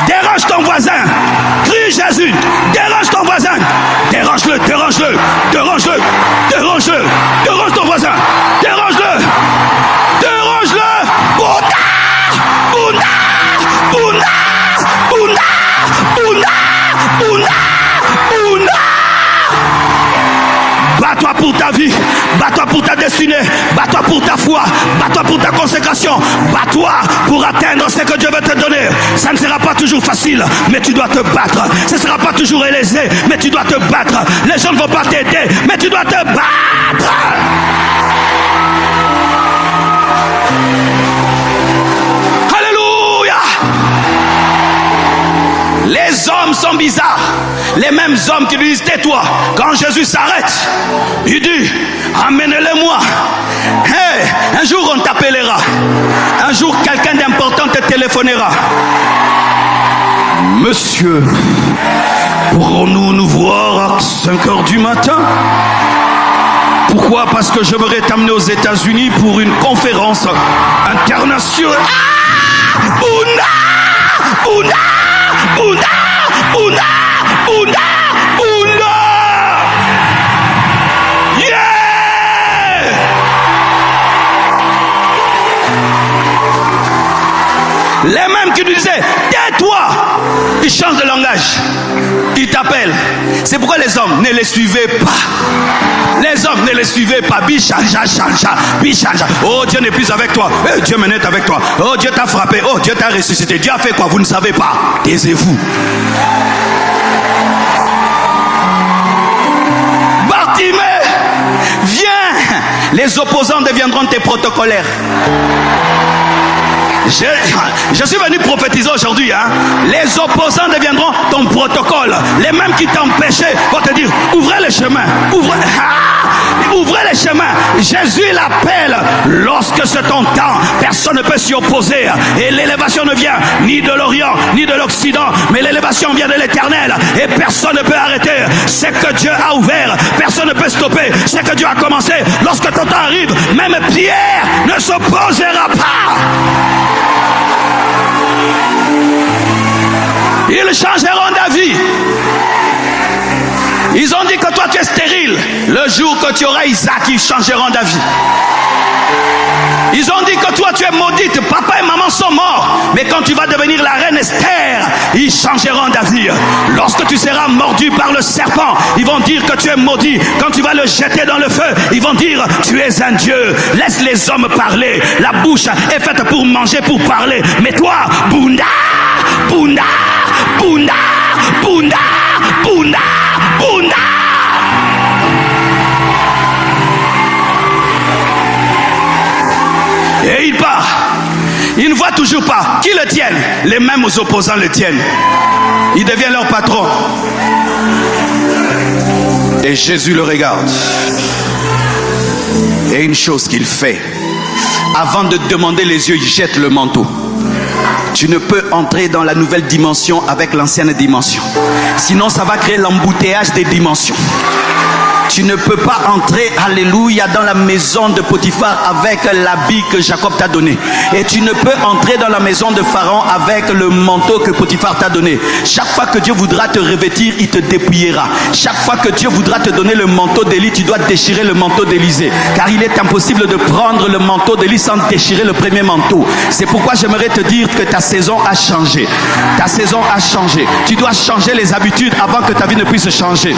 Dérange ton voisin, crie Jésus, dérange ton voisin, dérange-le, dérange-le, dérange-le, dérange-le, dérange ton voisin, dérange-le, dérange-le, Bunda, Bunda, Bunda, Bunda, Bunda, Bunda, Bunda. Bats-toi pour ta vie, bats-toi pour ta destinée, bats-toi pour ta foi, bats-toi pour ta consécration, bats-toi pour atteindre ce que Dieu veut te donner. Ça ne sera pas toujours facile, mais tu dois te battre. Ce ne sera pas toujours aisé, mais tu dois te battre. Les gens ne vont pas t'aider, mais tu dois te battre. Alléluia. Les hommes sont bizarres, Les mêmes hommes qui lui disent tais-toi. Quand Jésus s'arrête, il dit amenez-les-moi. Hey, un jour on t'appellera. Un jour quelqu'un d'important te téléphonera. Monsieur, pourrons-nous nous voir à 5 heures du matin? Pourquoi? Parce que j'aimerais t'amener aux États-Unis pour une conférence internationale. Ah! Bouna! Bouna! Bouna! Bouna! Bouna! Bouna! Yeah! Les mêmes qui nous disaient tais-toi, ils changent de langage. Ils t'appellent. C'est pourquoi les hommes ne les suivez pas. Les hommes ne les suivez pas. Bichanja, chanja, bichanja. Oh, Dieu n'est plus avec toi. Eh, Dieu est avec toi. Oh, Dieu t'a frappé. Oh, Dieu t'a ressuscité. Dieu a fait quoi? Vous ne savez pas. Taisez-vous. Bartimée, viens. Les opposants deviendront tes protocolaires. Je suis venu prophétiser aujourd'hui. Les opposants deviendront ton protocole. Les mêmes qui t'empêchaient vont te dire ouvrez les chemins. Ouvrez les chemins. Jésus l'appelle. Lorsque c'est ton temps, personne ne peut s'y opposer. Et l'élévation ne vient ni de l'Orient ni de l'Occident, mais l'élévation vient de l'Éternel. Et personne ne peut arrêter ce que Dieu a ouvert. Personne ne peut stopper ce que Dieu a commencé. Lorsque ton temps arrive, même Pierre ne s'opposera pas. Ils changeront d'avis. Ils ont dit que toi tu es stérile. Le jour que tu auras Isaac, ils changeront d'avis. Ils ont dit que toi tu es maudite. Papa et maman sont morts. Mais quand tu vas devenir la reine Esther, ils changeront d'avis. Lorsque tu seras mordu par le serpent, ils vont dire que tu es maudit. Quand tu vas le jeter dans le feu, ils vont dire tu es un Dieu. Laisse les hommes parler. La bouche est faite pour manger, pour parler. Mais toi, Bounda, Bounda, Bounda, Bounda, Bounda, Bounda. Et il part. Il ne voit toujours pas. Qui le tiennent? Les mêmes opposants le tiennent. Il devient leur patron. Et Jésus le regarde. Et une chose qu'il fait, avant de demander les yeux, il jette le manteau. Tu ne peux entrer dans la nouvelle dimension avec l'ancienne dimension. Sinon, ça va créer l'embouteillage des dimensions. Tu ne peux pas entrer, alléluia, dans la maison de Potiphar avec l'habit que Jacob t'a donné. Et tu ne peux entrer dans la maison de Pharaon avec le manteau que Potiphar t'a donné. Chaque fois que Dieu voudra te revêtir, il te dépouillera. Chaque fois que Dieu voudra te donner le manteau d'Élie, tu dois déchirer le manteau d'Élisée. Car il est impossible de prendre le manteau d'Élie sans déchirer le premier manteau. C'est pourquoi j'aimerais te dire que ta saison a changé. Ta saison a changé. Tu dois changer les habitudes avant que ta vie ne puisse changer.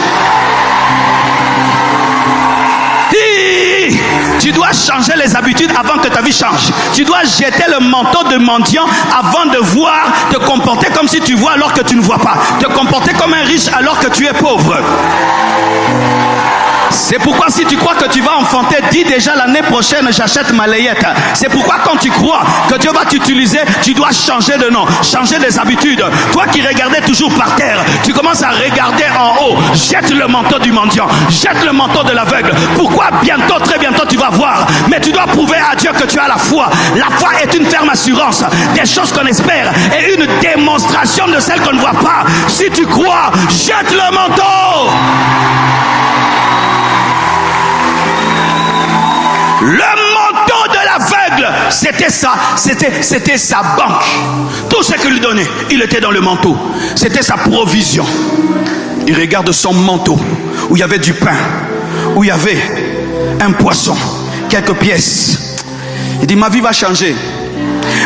Tu dois changer les habitudes avant que ta vie change. Tu dois jeter le manteau de mendiant avant de voir, te comporter comme si tu vois alors que tu ne vois pas. Te comporter comme un riche alors que tu es pauvre. C'est pourquoi si tu crois que tu vas enfanter, dis déjà l'année prochaine j'achète ma layette. C'est pourquoi quand tu crois que Dieu va t'utiliser, tu dois changer de nom, changer des habitudes. Toi qui regardais toujours par terre, tu commences à regarder en haut. Jette le manteau du mendiant, jette le manteau de l'aveugle. Pourquoi bientôt, très bientôt tu vas voir. Mais tu dois prouver à Dieu que tu as la foi. La foi est une ferme assurance des choses qu'on espère et une démonstration de celles qu'on ne voit pas. Si tu crois, jette le manteau. Le manteau de l'aveugle, c'était ça, c'était sa banque. Tout ce qu'il lui donnait, il était dans le manteau. C'était sa provision. Il regarde son manteau, où il y avait du pain, où il y avait un poisson, quelques pièces. Il dit, ma vie va changer.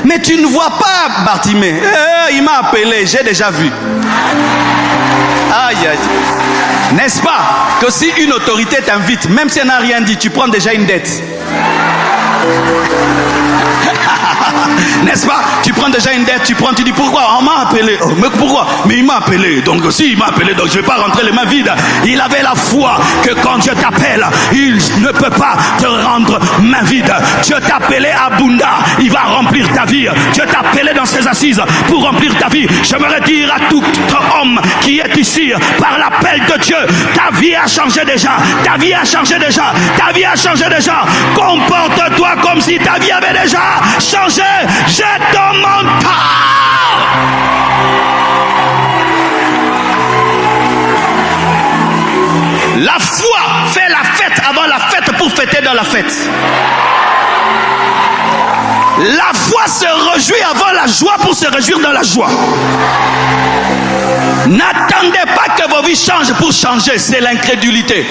Mais tu ne vois pas Bartimée. Il m'a appelé, j'ai déjà vu. Aïe, aïe. N'est-ce pas que si une autorité t'invite, même si elle n'a rien dit, tu prends déjà une dette. N'est-ce pas? Tu prends déjà une dette, tu dis pourquoi? On m'a appelé. Oh, mais pourquoi? Mais il m'a appelé. Donc si il m'a appelé, donc je ne vais pas rentrer les mains vides. Il avait la foi que quand Dieu t'appelle, il ne peut pas te rendre main vide. Dieu t'a appelé à Bunda, il va remplir ta vie. Dieu t'a appelé dans ses assises pour remplir ta vie. J'aimerais dire à tout homme qui est ici, par l'appel de Dieu, ta vie a changé déjà. Ta vie a changé déjà. Ta vie a changé déjà. Comporte-toi comme si ta vie avait déjà changé. Jette ton manteau. La foi fait la fête avant la fête pour fêter dans la fête. La foi se réjouit avant la joie pour se réjouir dans la joie. N'attendez pas que vos vies changent pour changer, c'est l'incrédulité.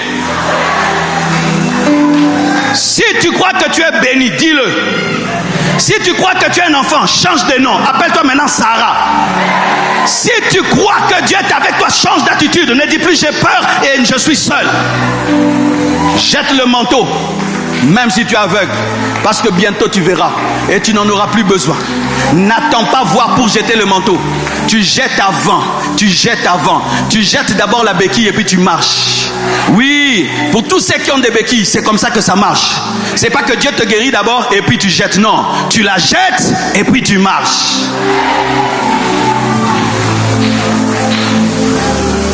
Si tu crois que tu es béni, dis-le. Si tu crois que tu es un enfant, change de nom. Appelle-toi maintenant Sarah. Si tu crois que Dieu est avec toi, change d'attitude. Ne dis plus j'ai peur et je suis seul. Jette le manteau, même si tu es aveugle, parce que bientôt tu verras et tu n'en auras plus besoin. N'attends pas voir pour jeter le manteau. Tu jettes avant, tu jettes avant. Tu jettes d'abord la béquille et puis tu marches. Oui, pour tous ceux qui ont des béquilles, c'est comme ça que ça marche. C'est pas que Dieu te guérit d'abord et puis tu jettes. Non, tu la jettes et puis tu marches.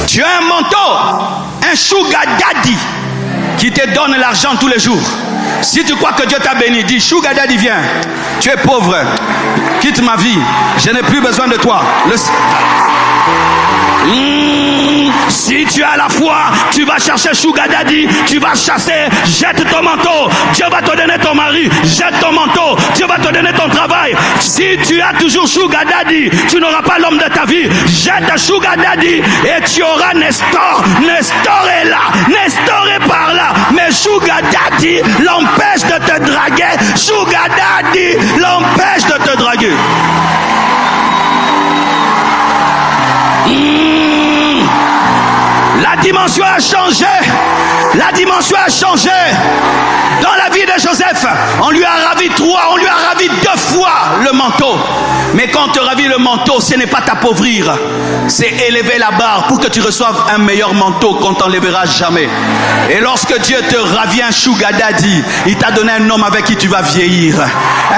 Tu as un manteau, un sugar daddy qui te donne l'argent tous les jours. Si tu crois que Dieu t'a béni, dis sugar daddy viens. Tu es pauvre, quitte ma vie, je n'ai plus besoin de toi. Si tu as la foi, tu vas chercher sugar daddy, tu vas chasser, jette ton manteau, Dieu va te donner ton mari, jette ton manteau, Dieu va te donner ton travail. Si tu as toujours sugar daddy, tu n'auras pas l'homme de ta vie, jette sugar daddy et tu auras Nestor. Nestor est là, Nestor est par là, mais sugar daddy l'empêche de te draguer, sugar daddy l'empêche de te draguer. La dimension a changé. La dimension a changé. Dans la vie de Joseph, on lui a ravi deux fois le manteau. Mais quand on te ravit le manteau, ce n'est pas t'appauvrir, c'est élever la barre pour que tu reçoives un meilleur manteau qu'on t'enlèvera jamais. Et lorsque Dieu te ravit un sugar daddy, il t'a donné un homme avec qui tu vas vieillir,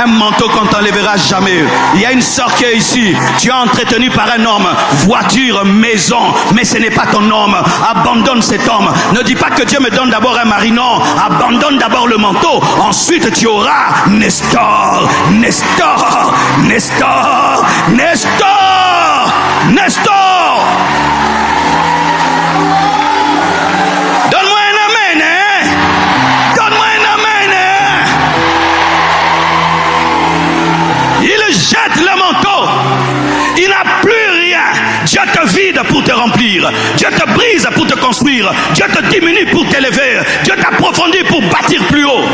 un manteau qu'on t'enlèvera jamais. Il y a une sœur qui est ici, tu es entretenu par un homme, voiture, maison, mais ce n'est pas ton homme. Abandonne cet homme. Ne dis pas que Dieu me donne d'abord un mari, non. Abandonne d'abord le manteau, ensuite tu auras Nestor, Nestor, Nestor, Nestor, Nestor. Donne-moi un amen, hein? Donne-moi un amen, hein? Il jette le manteau. Il n'a plus rien. Dieu te vide pour te remplir. Dieu te brise pour te construire. Dieu te diminue pour t'élever. Dieu t'approfondit pour bâtir plus haut.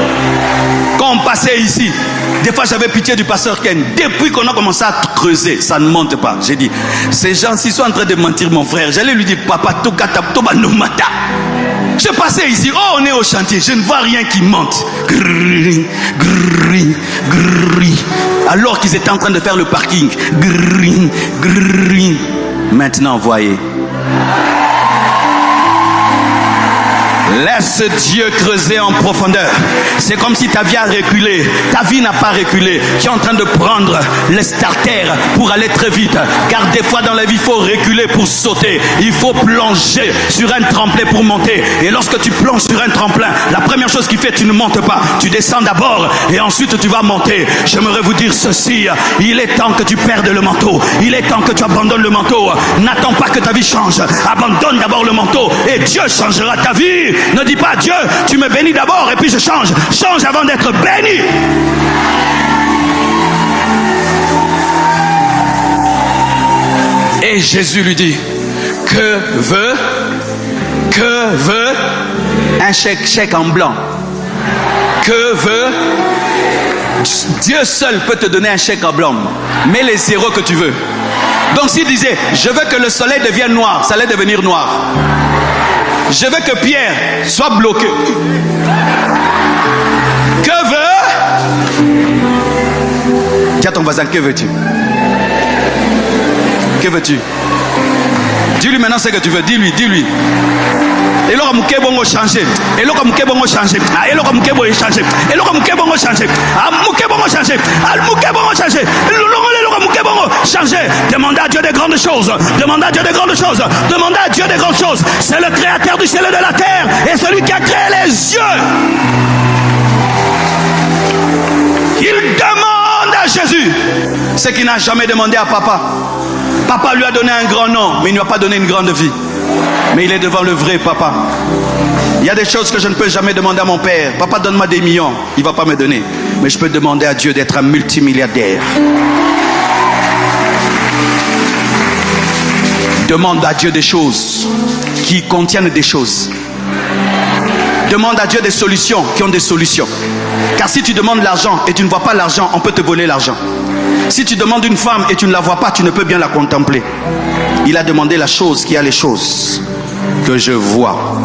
Quand on passait ici, des fois j'avais pitié du pasteur Ken. Depuis qu'on a commencé à creuser, ça ne monte pas. J'ai dit, ces gens-ci sont en train de mentir mon frère. J'allais lui dire, papa, toba no mata. Je passais ici, oh on est au chantier, je ne vois rien qui monte. Grrr, grrr, grrr. Alors qu'ils étaient en train de faire le parking. Grrr, grrr. Maintenant voyez. Laisse Dieu creuser en profondeur. C'est comme si ta vie a reculé. Ta vie n'a pas reculé. Tu es en train de prendre les starters pour aller très vite. Car des fois dans la vie, il faut reculer pour sauter. Il faut plonger sur un tremplin pour monter. Et lorsque tu plonges sur un tremplin, la première chose qu'il fait, tu ne montes pas. Tu descends d'abord et ensuite tu vas monter. J'aimerais vous dire ceci. Il est temps que tu perdes le manteau. Il est temps que tu abandonnes le manteau. N'attends pas que ta vie change. Abandonne d'abord le manteau et Dieu changera ta vie. Ne dis pas Dieu, tu me bénis d'abord et puis je change. Change avant d'être béni. Et Jésus lui dit, que veut un chèque en blanc. Que veut Dieu seul peut te donner un chèque en blanc. Mets les zéros que tu veux. Donc s'il disait, je veux que le soleil devienne noir, ça allait devenir noir. Je veux que Pierre soit bloqué. Que veut à ton voisin, que veux-tu? Que veux-tu? Dis-lui maintenant ce que tu veux. Dis-lui. Et là, mon kebo va changer. Et là, mon kebo va changer. Et là, mon kebo va changer. Et là, mon kebo va changer. Mon kebo va changer. Mon kebo va changer. Mon kebo va changer. Demandez à Dieu des grandes choses. Demandez à Dieu des grandes choses. Demandez à Dieu des grandes choses. C'est le créateur du ciel et de la terre. Et celui qui a créé les yeux. Il demande à Jésus ce qu'il n'a jamais demandé à papa. Papa lui a donné un grand nom, mais il ne lui a pas donné une grande vie. Mais il est devant le vrai papa. Il y a des choses que je ne peux jamais demander à mon père. Papa, donne-moi des millions. Il ne va pas me donner. Mais je peux demander à Dieu d'être un multimilliardaire. Demande à Dieu des choses qui contiennent des choses. Demande à Dieu des solutions qui ont des solutions. Car si tu demandes l'argent et tu ne vois pas l'argent, on peut te voler l'argent. Si tu demandes une femme et tu ne la vois pas, tu ne peux bien la contempler. Il a demandé la chose qui a les choses que je vois.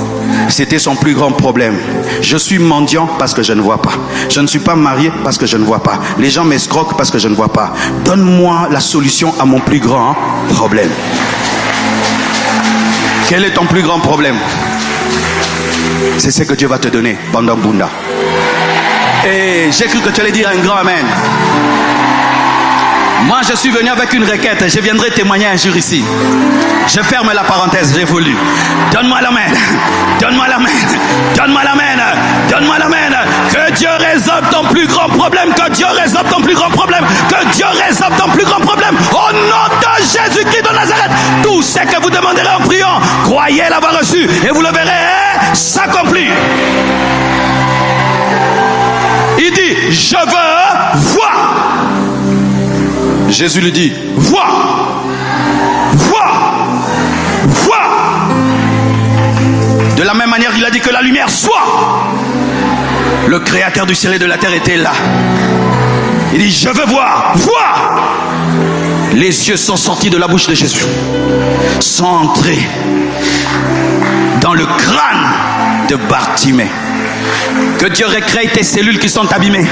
C'était son plus grand problème. Je suis mendiant parce que je ne vois pas. Je ne suis pas marié parce que je ne vois pas. Les gens m'escroquent parce que je ne vois pas. Donne-moi la solution à mon plus grand problème. Quel est ton plus grand problème? C'est ce que Dieu va te donner pendant Bunda. Et j'ai cru que tu allais dire un grand amen. Moi, je suis venu avec une requête. Je viendrai témoigner un jour ici. Je ferme la parenthèse révolue. Donne-moi la main. Donne-moi la main. Donne-moi la main. Donne-moi la main. Que Dieu résolve ton plus grand problème. Que Dieu résolve ton plus grand problème. Que Dieu résolve ton plus grand problème. Au nom de Jésus-Christ de Nazareth. Tout ce que vous demanderez en priant, croyez l'avoir reçu. Et vous le verrez s'accomplir. Il dit, je veux voir. Jésus lui dit, vois, vois, vois. De la même manière, il a dit que la lumière soit. Le créateur du ciel et de la terre était là. Il dit, je veux voir, vois. Les yeux sont sortis de la bouche de Jésus, sont entrés dans le crâne de Bartimée. Que Dieu recrée tes cellules qui sont abîmées.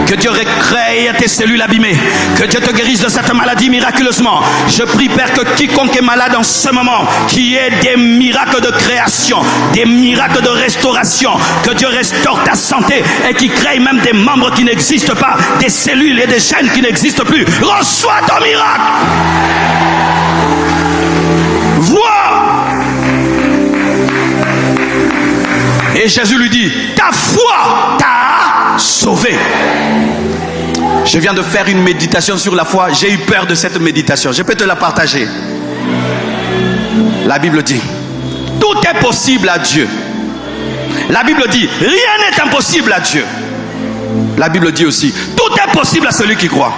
Que Dieu recrée tes cellules abîmées. Que Dieu te guérisse de cette maladie miraculeusement. Je prie, Père, que quiconque est malade en ce moment, qu'il y ait des miracles de création, des miracles de restauration. Que Dieu restaure ta santé et qu'il crée même des membres qui n'existent pas, des cellules et des chaînes qui n'existent plus. Reçois ton miracle. Vois. Et Jésus lui dit, ta foi t'a sauvé. Je viens de faire une méditation sur la foi. J'ai eu peur de cette méditation. Je peux te la partager. La Bible dit, tout est possible à Dieu. La Bible dit, rien n'est impossible à Dieu. La Bible dit aussi, tout est possible à celui qui croit.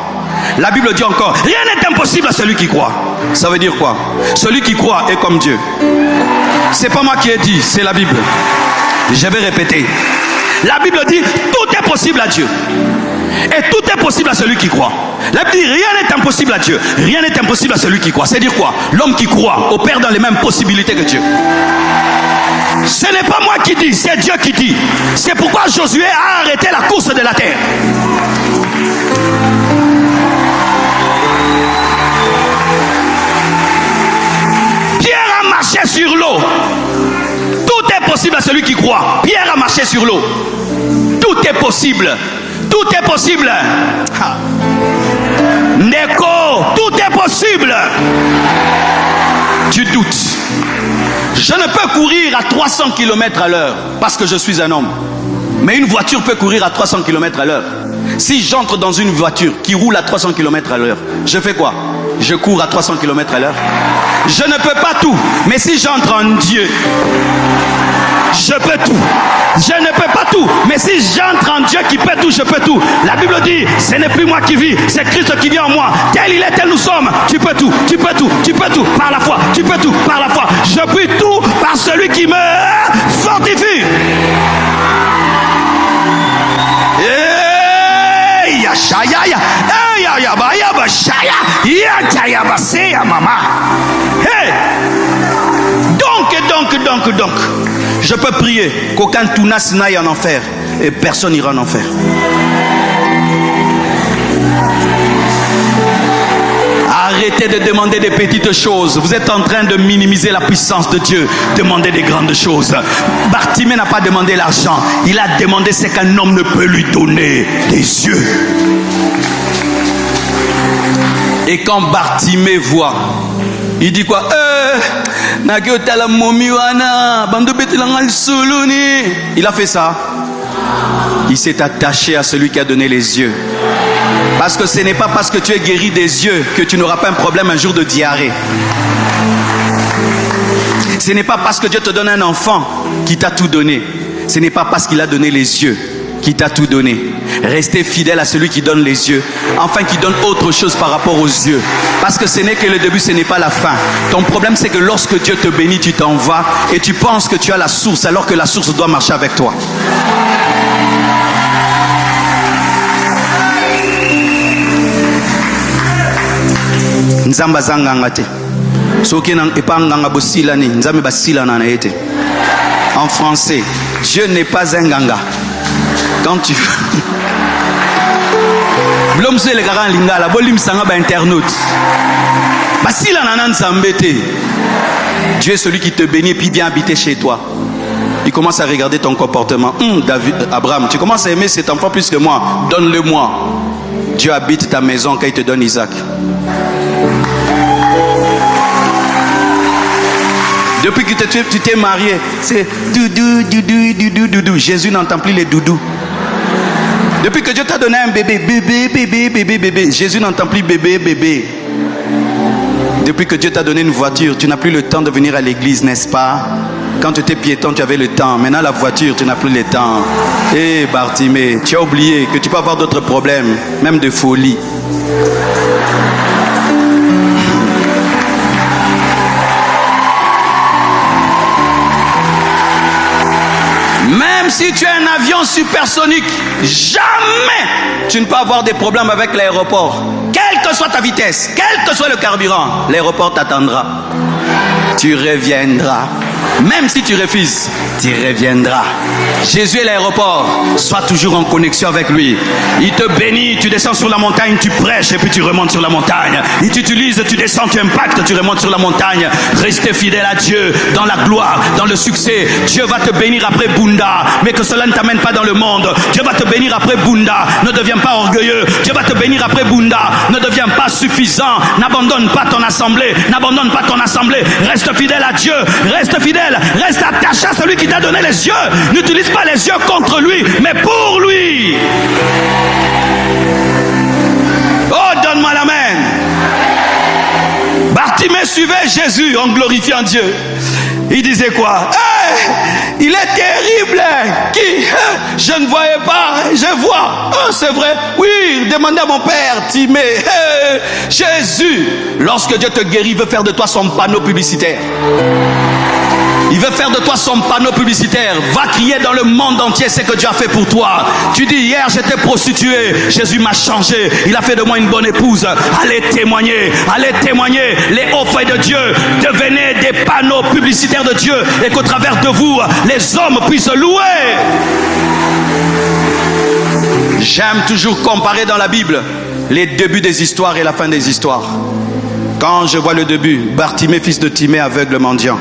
La Bible dit encore, rien n'est impossible à celui qui croit. Ça veut dire quoi? Celui qui croit est comme Dieu. C'est pas moi qui ai dit, c'est la Bible. Je vais répéter. La Bible dit, tout est possible à Dieu. Et tout est possible à celui qui croit. La Bible dit, rien n'est impossible à Dieu. Rien n'est impossible à celui qui croit. C'est dire quoi? L'homme qui croit opère dans les mêmes possibilités que Dieu. Ce n'est pas moi qui dis, c'est Dieu qui dit. C'est pourquoi Josué a arrêté la course de la terre. Pierre a marché sur l'eau. Tout est possible à celui qui croit. Pierre a marché sur l'eau. Tout est possible. Tout est possible. Neko, tout est possible. Tu doutes. Je ne peux courir à 300 km à l'heure parce que je suis un homme. Mais une voiture peut courir à 300 km à l'heure. Si j'entre dans une voiture qui roule à 300 km à l'heure, je fais quoi? Je cours à 300 km à l'heure. Je ne peux pas tout. Mais si j'entre en Dieu, je peux tout. Je ne peux pas tout. Mais si j'entre en Dieu qui peut tout, je peux tout. La Bible dit, ce n'est plus moi qui vis, c'est Christ qui vit en moi. Tel il est, tel nous sommes. Tu peux tout, tu peux tout, tu peux tout par la foi. Tu peux tout par la foi. Je puis tout par celui qui me fortifie. Donc, je peux prier qu'aucun Tounas n'aille en enfer et personne n'ira en enfer. Arrêtez de demander des petites choses. Vous êtes en train de minimiser la puissance de Dieu. Demandez des grandes choses. Bartimée n'a pas demandé l'argent. Il a demandé ce qu'un homme ne peut lui donner, des yeux. Et quand Bartimée voit, il dit quoi? Il a fait ça. Il s'est attaché à celui qui a donné les yeux. Parce que ce n'est pas parce que tu es guéri des yeux que tu n'auras pas un problème un jour de diarrhée. Ce n'est pas parce que Dieu te donne un enfant qui t'a tout donné. Ce n'est pas parce qu'il a donné les yeux qui t'a tout donné. Restez fidèle à celui qui donne les yeux, enfin qui donne autre chose par rapport aux yeux. Parce que ce n'est que le début, ce n'est pas la fin. Ton problème, c'est que lorsque Dieu te bénit, tu t'en vas et tu penses que tu as la source alors que la source doit marcher avec toi. Nzamba zanganga te. Soki na epanganga bosilani, nzambe basilana na ete. En français, Dieu n'est pas un ganga. Quand tu Blom se le garan lingala, bolim sanga ba internaute. Basilana na nzambe te. Dieu est celui qui te bénit et puis vient habiter chez toi. Il commence à regarder ton comportement. David, Abraham, tu commences à aimer cet enfant plus que moi. Donne-le-moi. Dieu habite ta maison quand il te donne Isaac. Depuis que tu t'es marié, c'est doudou, doudou, doudou, doudou. Jésus n'entend plus les doudous. Depuis que Dieu t'a donné un bébé, bébé, bébé, bébé, bébé. Jésus n'entend plus bébé, bébé. Depuis que Dieu t'a donné une voiture, tu n'as plus le temps de venir à l'église, n'est-ce pas? Quand tu étais piéton, tu avais le temps. Maintenant, la voiture, tu n'as plus le temps. Eh, Bartimée, tu as oublié que tu peux avoir d'autres problèmes, même de folie. Même si tu as un avion supersonique, jamais tu ne peux avoir des problèmes avec l'aéroport. Quelle que soit ta vitesse, quel que soit le carburant, l'aéroport t'attendra. Tu reviendras. Même si tu refuses, tu reviendras. Jésus est l'aéroport. Sois toujours en connexion avec lui. Il te bénit, tu descends sur la montagne, tu prêches et puis tu remontes sur la montagne. Il t'utilise, tu descends, tu impactes, tu remontes sur la montagne. Restez fidèle à Dieu dans la gloire, dans le succès. Dieu va te bénir après Bunda, mais que cela ne t'amène pas dans le monde. Dieu va te bénir après Bunda. Ne deviens pas orgueilleux. Dieu va te bénir après Bunda. Ne deviens pas suffisant. N'abandonne pas ton assemblée. N'abandonne pas ton assemblée. Reste fidèle à Dieu. Reste fidèle. Reste attaché à celui qui t'a donné les yeux. N'utilise pas les yeux contre lui, mais pour lui. Oh, donne-moi la main. Bartimée suivait Jésus en glorifiant Dieu. Il disait quoi? Il est terrible. Qui? Je ne voyais pas. Je vois. C'est vrai. Oui, demandez à mon père, Timée. Jésus, lorsque Dieu te guérit, il veut faire de toi son panneau publicitaire. Il veut faire de toi son panneau publicitaire. Va crier dans le monde entier ce que Dieu a fait pour toi. Tu dis, hier j'étais prostituée, Jésus m'a changé, il a fait de moi une bonne épouse. Allez témoigner, les hauts faits de Dieu. Devenez des panneaux publicitaires de Dieu et qu'au travers de vous, les hommes puissent louer. J'aime toujours comparer dans la Bible les débuts des histoires et la fin des histoires. Quand je vois le début, Bartimée, fils de Timée, aveugle mendiant.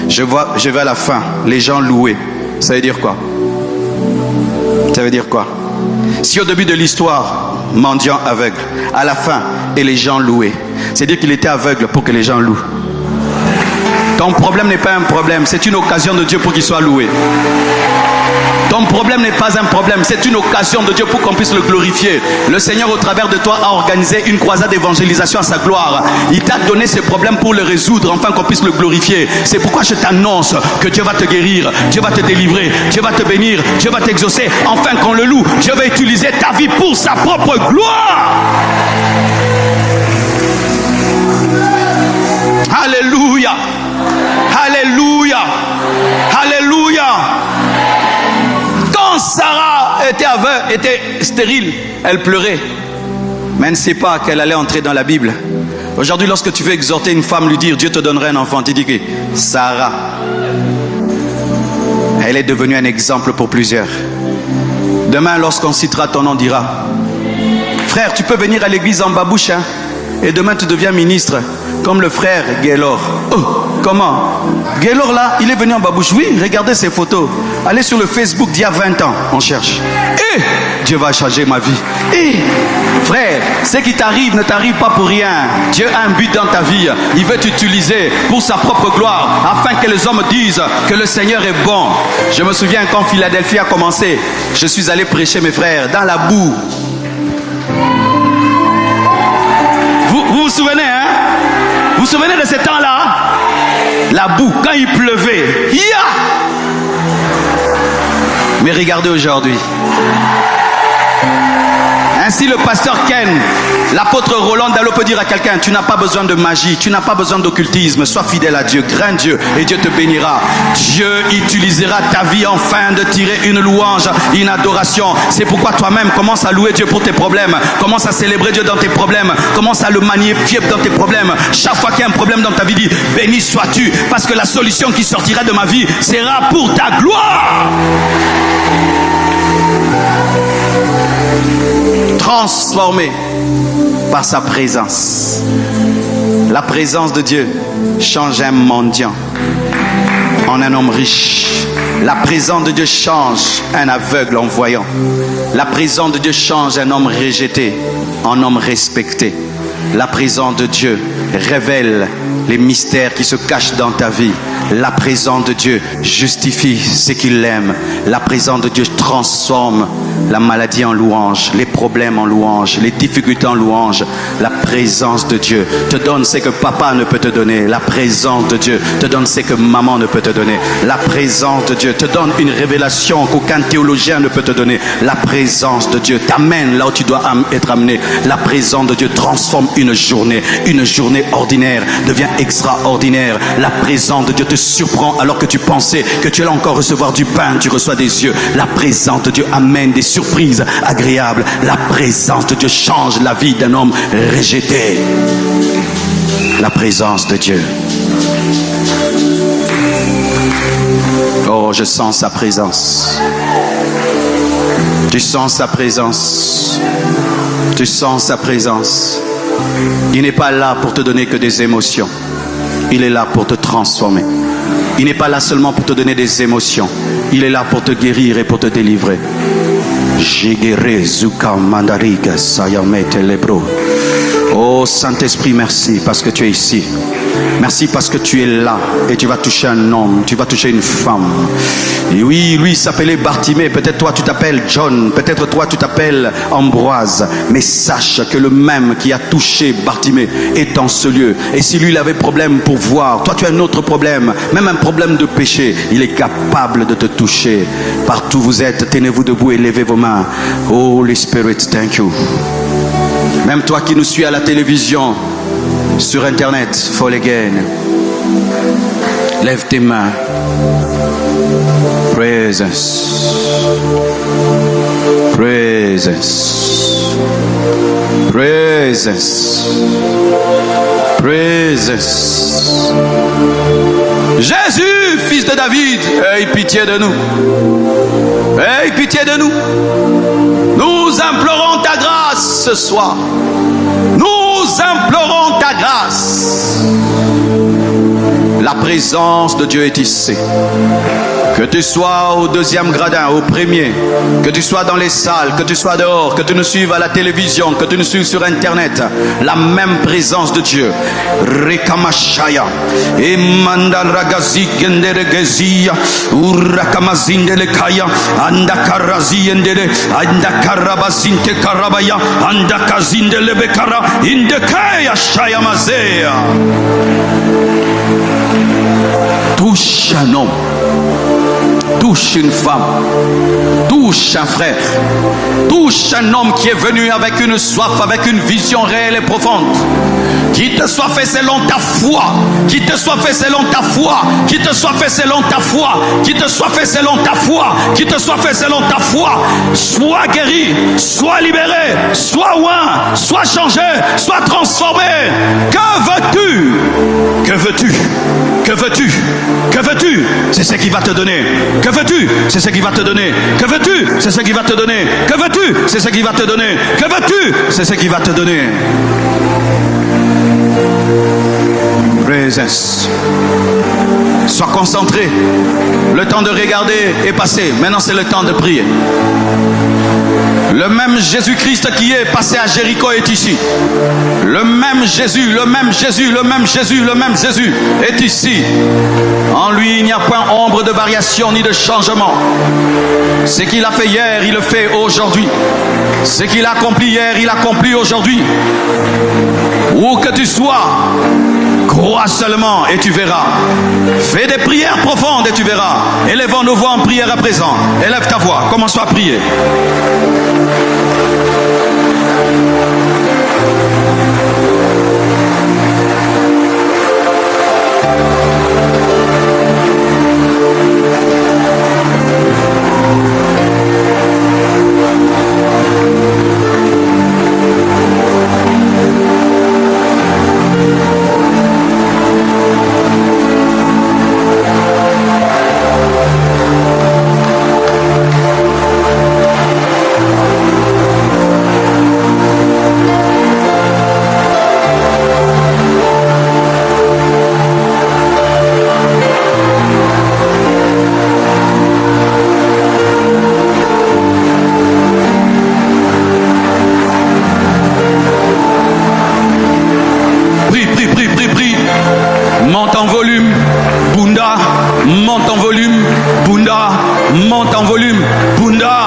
Je vais à la fin, les gens loués. Ça veut dire quoi? Ça veut dire quoi? Si au début de l'histoire, mendiant aveugle, à la fin, et les gens loués, c'est-à-dire qu'il était aveugle pour que les gens louent. Ton problème n'est pas un problème, c'est une occasion de Dieu pour qu'il soit loué. Ton problème n'est pas un problème, c'est une occasion de Dieu pour qu'on puisse le glorifier. Le Seigneur au travers de toi a organisé une croisade d'évangélisation à sa gloire. Il t'a donné ce problème pour le résoudre, afin qu'on puisse le glorifier. C'est pourquoi je t'annonce que Dieu va te guérir, Dieu va te délivrer, Dieu va te bénir, Dieu va t'exaucer, afin qu'on le loue. Dieu va utiliser ta vie pour sa propre gloire. Alléluia. Alléluia. Alléluia. Quand Sarah était aveugle, était stérile, elle pleurait. Mais elle ne sait pas qu'elle allait entrer dans la Bible. Aujourd'hui, lorsque tu veux exhorter une femme, lui dire Dieu te donnerait un enfant, tu dis que Sarah, elle est devenue un exemple pour plusieurs. Demain, lorsqu'on citera ton nom, on dira frère, tu peux venir à l'église en babouche, hein? Et demain, tu deviens ministre, comme le frère Gaylor. Oh, comment? Gaylor, là, il est venu en babouche. Oui, regardez ses photos. Allez sur le Facebook d'il y a 20 ans, on cherche. Et Dieu va changer ma vie. Et frère, ce qui t'arrive ne t'arrive pas pour rien. Dieu a un but dans ta vie. Il veut t'utiliser pour sa propre gloire, afin que les hommes disent que le Seigneur est bon. Je me souviens quand Philadelphie a commencé, je suis allé prêcher, mes frères, dans la boue. Vous vous souvenez, hein? Vous vous souvenez de ces temps-là? La boue, quand il pleuvait. Mais regardez aujourd'hui. Ainsi le pasteur Ken, l'apôtre Roland Dallot peut dire à quelqu'un: tu n'as pas besoin de magie, tu n'as pas besoin d'occultisme, sois fidèle à Dieu, crains Dieu et Dieu te bénira. Dieu utilisera ta vie afin de tirer une louange, une adoration. C'est pourquoi toi-même commence à louer Dieu pour tes problèmes, commence à célébrer Dieu dans tes problèmes, commence à le magnifier dans tes problèmes. Chaque fois qu'il y a un problème dans ta vie, dis: béni sois-tu, parce que la solution qui sortira de ma vie sera pour ta gloire. Transformé par sa présence. La présence de Dieu change un mendiant en un homme riche. La présence de Dieu change un aveugle en voyant. La présence de Dieu change un homme rejeté en homme respecté. La présence de Dieu révèle les mystères qui se cachent dans ta vie. La présence de Dieu justifie ce qu'il aime. La présence de Dieu transforme la maladie en louange, les problèmes en louange, les difficultés en louange. La présence de Dieu te donne ce que papa ne peut te donner. La présence de Dieu te donne ce que maman ne peut te donner. La présence de Dieu te donne une révélation qu'aucun théologien ne peut te donner. La présence de Dieu t'amène là où tu dois être amené. La présence de Dieu transforme une journée ordinaire devient extraordinaire. La présence de Dieu te surprend alors que tu pensais que tu allais encore recevoir du pain, tu reçois des yeux. La présence de Dieu amène des surprises agréables. La présence de Dieu change la vie d'un homme rejeté. La présence de Dieu. Oh, je sens sa présence. Tu sens sa présence. Tu sens sa présence. Il n'est pas là pour te donner que des émotions. Il est là pour te transformer. Il n'est pas là seulement pour te donner des émotions. Il est là pour te guérir et pour te délivrer. Oh Saint-Esprit, merci parce que tu es ici. Merci parce que tu es là et tu vas toucher un homme, tu vas toucher une femme. Et oui, lui s'appelait Bartimée, peut-être toi tu t'appelles John, peut-être toi tu t'appelles Ambroise. Mais sache que le même qui a touché Bartimée est en ce lieu. Et si lui il avait problème pour voir, toi tu as un autre problème, même un problème de péché, il est capable de te toucher. Partout où vous êtes, tenez-vous debout et levez vos mains. Holy Spirit, thank you. Même toi qui nous suis à la télévision, sur internet, Fall Again, lève tes mains. Presence, presence, presence, presence. Jésus, fils de David, aie pitié de nous. Aie pitié de nous. Nous implorons ta grâce ce soir. Nous implorons ta grâce. La présence de Dieu est ici. Que tu sois au deuxième gradin, au premier, que tu sois dans les salles, que tu sois dehors, que tu nous suives à la télévision, que tu nous suives sur internet, la même présence de Dieu. Rekamashaya, Emandaragazi genderegezia, Urakamazindele kaya, Andakarazi endere, Andakarabazinte karabaya, Andakazindele bekara, Indekaya shayamazea. Touche un homme, touche une femme, touche un frère, touche un homme qui est venu avec une soif, avec une vision réelle et profonde. Qui te soit fait selon ta foi, qui te soit fait selon ta foi, qui te soit fait selon ta foi, qui te soit fait selon ta foi, qui te soit fait selon ta foi. Sois guéri, sois libéré, sois oint, sois changé, sois transformé. Que veux-tu? Que veux-tu? Que veux-tu? Que veux-tu? C'est ce qui va te donner. Que veux-tu? C'est ce qu'il va te donner. Que veux-tu? C'est ce qu'il va te donner. Que veux-tu? C'est ce qu'il va te donner. Que veux-tu? C'est ce qu'il va te donner. Présence. Sois concentré. Le temps de regarder est passé. Maintenant, c'est le temps de prier. Le même Jésus-Christ qui est passé à Jéricho est ici. Le même Jésus, le même Jésus, le même Jésus, le même Jésus est ici. En lui, il n'y a point ombre de variation ni de changement. Ce qu'il a fait hier, il le fait aujourd'hui. Ce qu'il a accompli hier, il accomplit aujourd'hui. Où que tu sois, crois seulement et tu verras. Fais des prières profondes et tu verras. Élevons nos voix en prière à présent. Élève ta voix, commence à prier. Monte en volume, Bunda, monte en volume, Bunda, monte en volume, Bunda.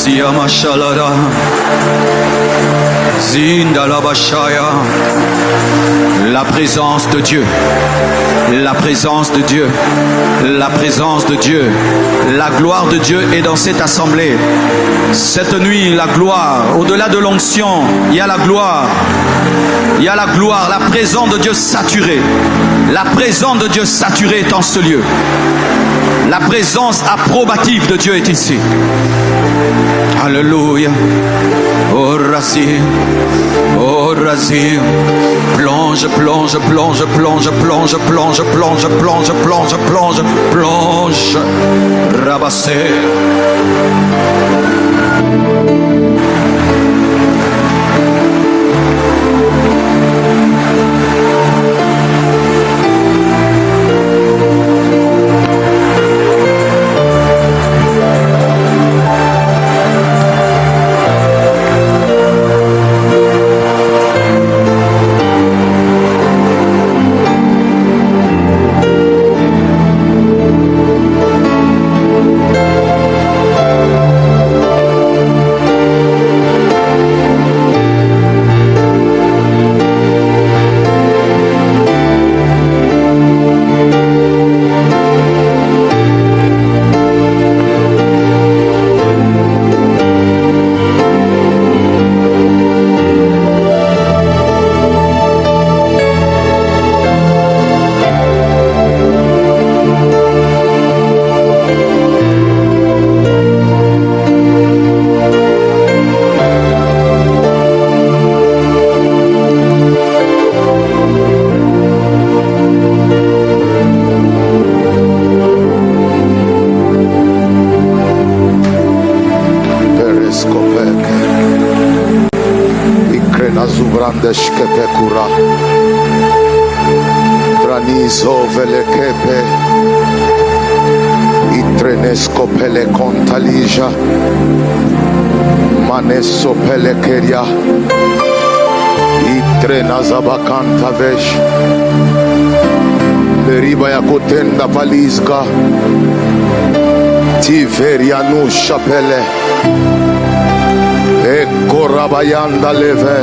Siamashalara Zindalabashaya. La présence de Dieu, la présence de Dieu, la présence de Dieu, la gloire de Dieu est dans cette assemblée. Cette nuit, la gloire, au-delà de l'onction, il y a la gloire. Il y a la gloire, la présence de Dieu saturée. La présence de Dieu saturée est en ce lieu. La présence approbative de Dieu est ici. Alléluia. Oh Razi, oh Razi. Plonge, plonge, plonge, plonge, plonge, plonge, plonge, plonge, plonge, plonge, plonge. Rabassé. Kepekura Tranizo velekepe Itrenesco pele contalija Maneso pele keria Itrenazabakanta vesh Leriba ya kotenda palizga Tiveria nu chapele Eko rabayanda leve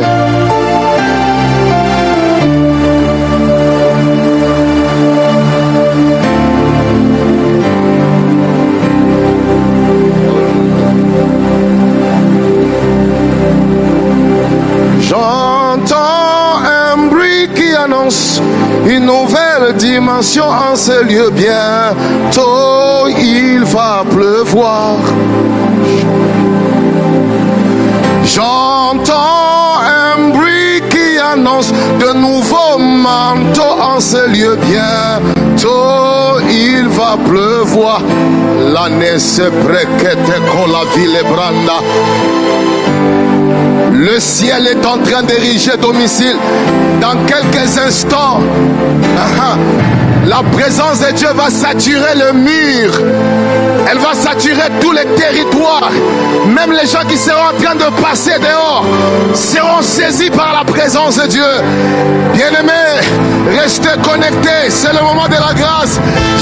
J'entends un bruit qui annonce une nouvelle dimension en ce lieu. Bientôt il va pleuvoir. J'entends un bruit qui annonce de nouveaux manteaux en ce lieu. Bientôt il va pleuvoir. L'année se préquette con la ville branda. Le ciel est en train d'ériger domicile. Dans quelques instants, la présence de Dieu va saturer le mur. Elle va saturer tous les territoires. Même les gens qui seront en train de passer dehors seront saisis par la présence de Dieu. Bien-aimés, restez connectés. C'est le moment de la grâce.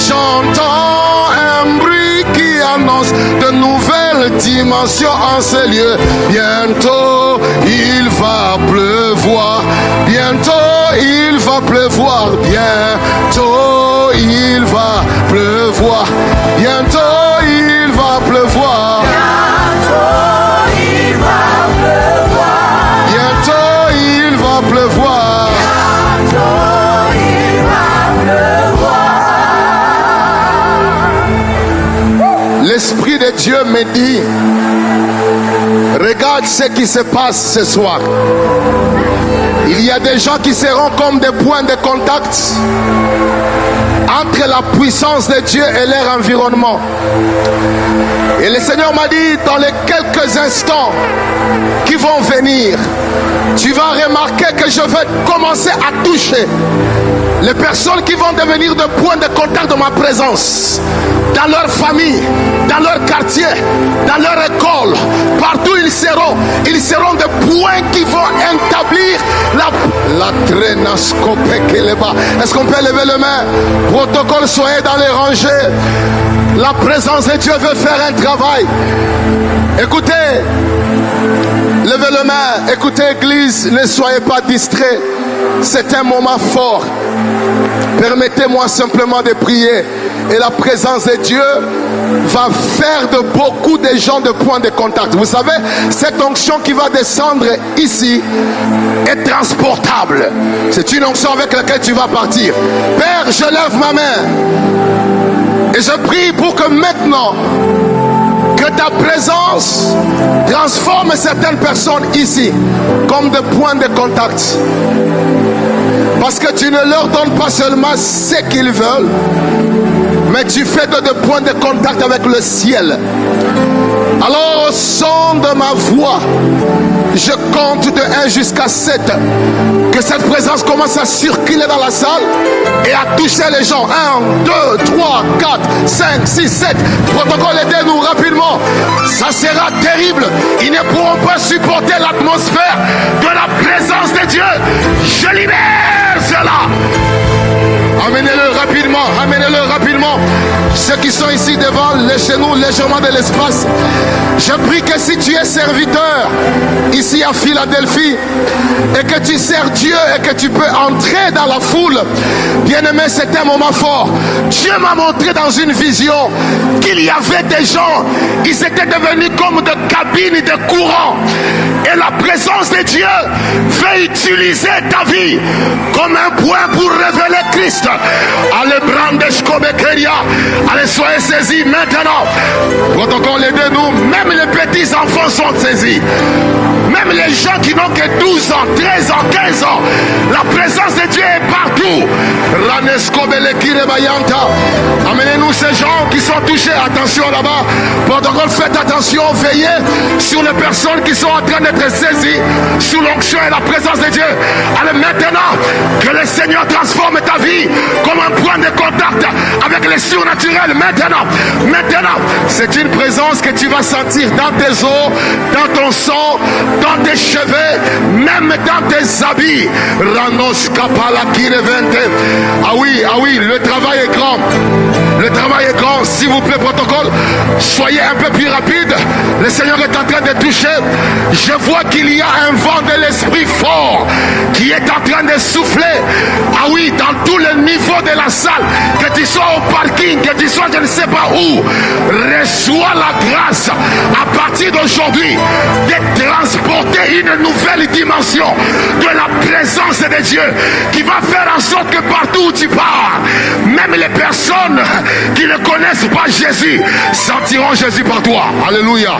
J'entends un bruit qui annonce de nouvelles dimensions en ce lieu. Bientôt il va pleuvoir. Bientôt il va pleuvoir. Bientôt il va pleuvoir. Bientôt il va pleuvoir. Bientôt il va pleuvoir. Bientôt il va pleuvoir. Bientôt il va pleuvoir. L'Esprit de Dieu me dit, regarde ce qui se passe ce soir. Il y a des gens qui seront comme des points de contact entre la puissance de Dieu et leur environnement. Et le Seigneur m'a dit, dans les quelques instants qui vont venir, tu vas remarquer que je vais commencer à toucher Les personnes qui vont devenir de points de contact de ma présence, dans leur famille, dans leur quartier, dans leur école, partout ils seront des points qui vont établir la trénascopékeleba. Est-ce qu'on peut lever les mains? Protocole, soyez dans les rangées. La présence de Dieu veut faire un travail. Écoutez, levez les mains. Écoutez, Église, ne soyez pas distraits. C'est un moment fort. Permettez-moi simplement de prier. Et la présence de Dieu va faire de beaucoup de gens de points de contact. Vous savez, cette onction qui va descendre ici est transportable. C'est une onction avec laquelle tu vas partir. Père, je lève ma main. Et je prie pour que maintenant, que ta présence transforme certaines personnes ici comme des points de contact. Parce que tu ne leur donnes pas seulement ce qu'ils veulent, mais tu fais de points de contact avec le ciel. Alors au son de ma voix, je compte de 1 jusqu'à 7. Que cette présence commence à circuler dans la salle et à toucher les gens. 1, 2, 3, 4, 5, 6, 7. Protocole, aidez-nous rapidement. Ça sera terrible. Ils ne pourront pas supporter l'atmosphère de la présence de Dieu. Je libère cela. Amenez-le rapidement, amenez-le rapidement. Ceux qui sont ici devant, laissez-nous légèrement de l'espace. Je prie que si tu es serviteur ici à Philadelphie et que tu sers Dieu et que tu peux entrer dans la foule, bien-aimé, c'est un moment fort. Dieu m'a montré dans une vision qu'il y avait des gens, ils étaient devenus comme de cabines de courant. Et la présence de Dieu veut utiliser ta vie comme un point pour révéler Christ. Allez, brandesh kobekeria. Allez, soyez saisis maintenant. Protocole, aidez-nous. Même les petits enfants sont saisis. Même les gens qui n'ont que 12 ans, 13 ans, 15 ans. La présence de Dieu est partout. Amenez-nous ces gens qui sont touchés. Attention là-bas. Protocole, faites attention. Veillez sur les personnes qui sont en train d'être saisies sous l'onction et la présence de Dieu. Allez, maintenant, que le Seigneur transforme ta vie comme un point de contact avec le surnaturel. Maintenant, c'est une présence que tu vas sentir dans tes os, dans ton sang, dans tes cheveux, même dans tes habits. Ranos kapala kirevente. Ah oui, le travail est grand. Le travail est grand. S'il vous plaît, protocole, soyez un peu plus rapide. Le Seigneur est en train de toucher. Je vois qu'il y a un vent de l'esprit fort qui est en train de souffler. Ah oui, dans tous les niveaux de la salle, que tu sois au parking, que tu sois je ne sais pas où, reçois la grâce à partir d'aujourd'hui de transporter une nouvelle dimension de la présence de Dieu qui va faire en sorte que partout où tu pars, même les personnes qui ne connaissent pas Jésus sentiront Jésus par toi. Alléluia.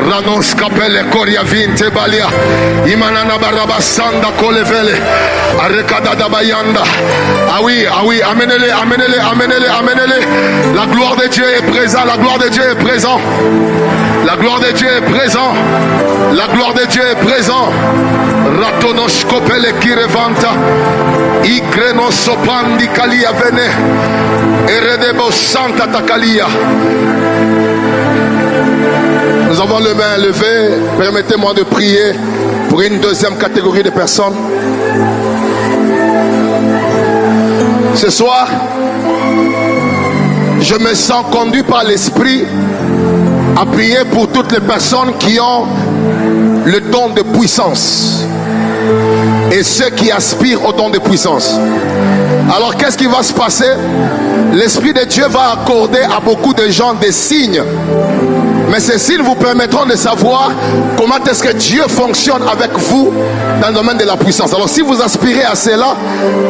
Ranos kapele koria vinte balia imanana baraba sanda kolevele arekada dabayanda. Ah oui, amenez-les. La gloire de Dieu est présente, la gloire de Dieu est présente. La gloire de Dieu est présente. La gloire de Dieu est présente. Ratonosh kopele kirevanta ikreno sopandi kalia vene eredebo santa takalia. Nous avons les mains levées. Permettez-moi de prier pour une deuxième catégorie de personnes. Ce soir, je me sens conduit par l'Esprit à prier pour toutes les personnes qui ont le don de puissance et ceux qui aspirent au don de puissance. Alors qu'est-ce qui va se passer? L'Esprit de Dieu va accorder à beaucoup de gens des signes. Mais ces signes vous permettront de savoir comment est-ce que Dieu fonctionne avec vous dans le domaine de la puissance. Alors si vous aspirez à cela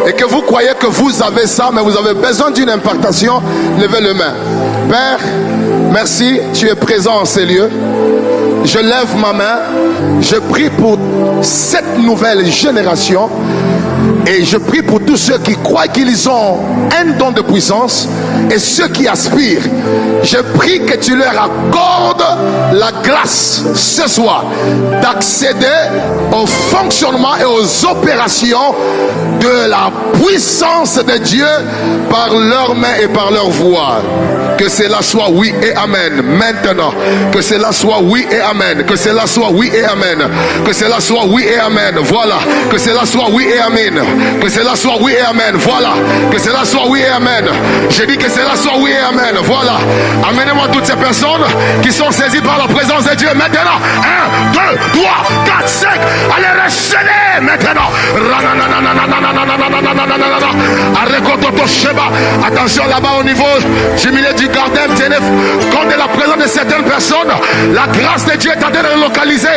et que vous croyez que vous avez ça, mais vous avez besoin d'une impartation, levez les mains. Père, merci, tu es présent en ces lieux. Je lève ma main, je prie pour cette nouvelle génération Et je prie pour tous ceux qui croient qu'ils ont un don de puissance et ceux qui aspirent. Je prie que tu leur accordes la grâce ce soir d'accéder au fonctionnement et aux opérations de la puissance de Dieu par leurs mains et par leur voix. Que cela soit oui et amen. Maintenant, que cela soit oui et amen. Que cela soit oui et amen. Que cela soit oui et amen. Voilà. Que cela soit oui et amen. Que cela soit oui et amen. Voilà. Que cela soit oui et amen. J'ai dit que cela soit oui et amen. Voilà. Amenez-moi toutes ces personnes qui sont saisies par la présence de Dieu. Maintenant, 1, 2, 3, 4, 5. Allez, recevez maintenant. Attention là-bas au niveau du milieu du gardien, tenez compte de la présence de certaines personnes. La grâce de Dieu est en train de localiser.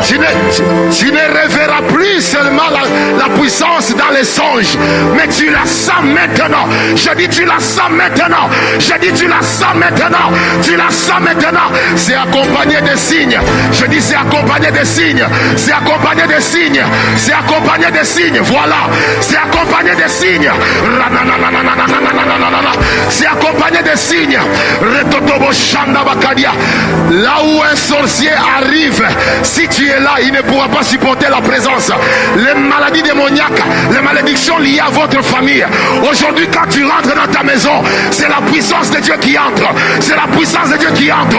Tu ne reverras plus seulement la puissance dans les songes, mais tu la sens maintenant. Je dis tu la sens maintenant. Je dis tu la sens maintenant. Tu la sens maintenant. C'est accompagné de signes. Je dis c'est accompagné de signes. C'est accompagné de signes. C'est accompagné de signes. Voilà. C'est accompagné de signes. C'est accompagné de signes. Là où un sorcier arrive, si tu es là, il ne pourra pas supporter la présence. Les maladies démoniaques, les malédictions liées à votre famille. Aujourd'hui, quand tu rentres dans ta maison, c'est la puissance de Dieu qui entre. C'est la puissance de Dieu qui entre.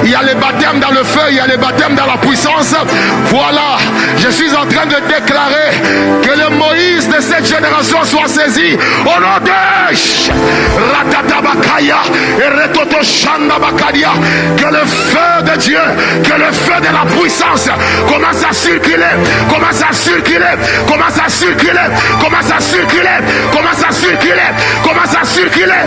Il y a les baptêmes dans le feu, il y a les baptêmes dans la puissance. Voilà, je suis en train de déclarer que le Moïse de cette génération soit saisi au nom de Ratatabakaya et Retotoshanda Bakadia. Que le feu de Dieu, que le feu de la puissance commence à circuler, commence à circuler, commence à circuler, commence à circuler, commence à circuler, commence à circuler.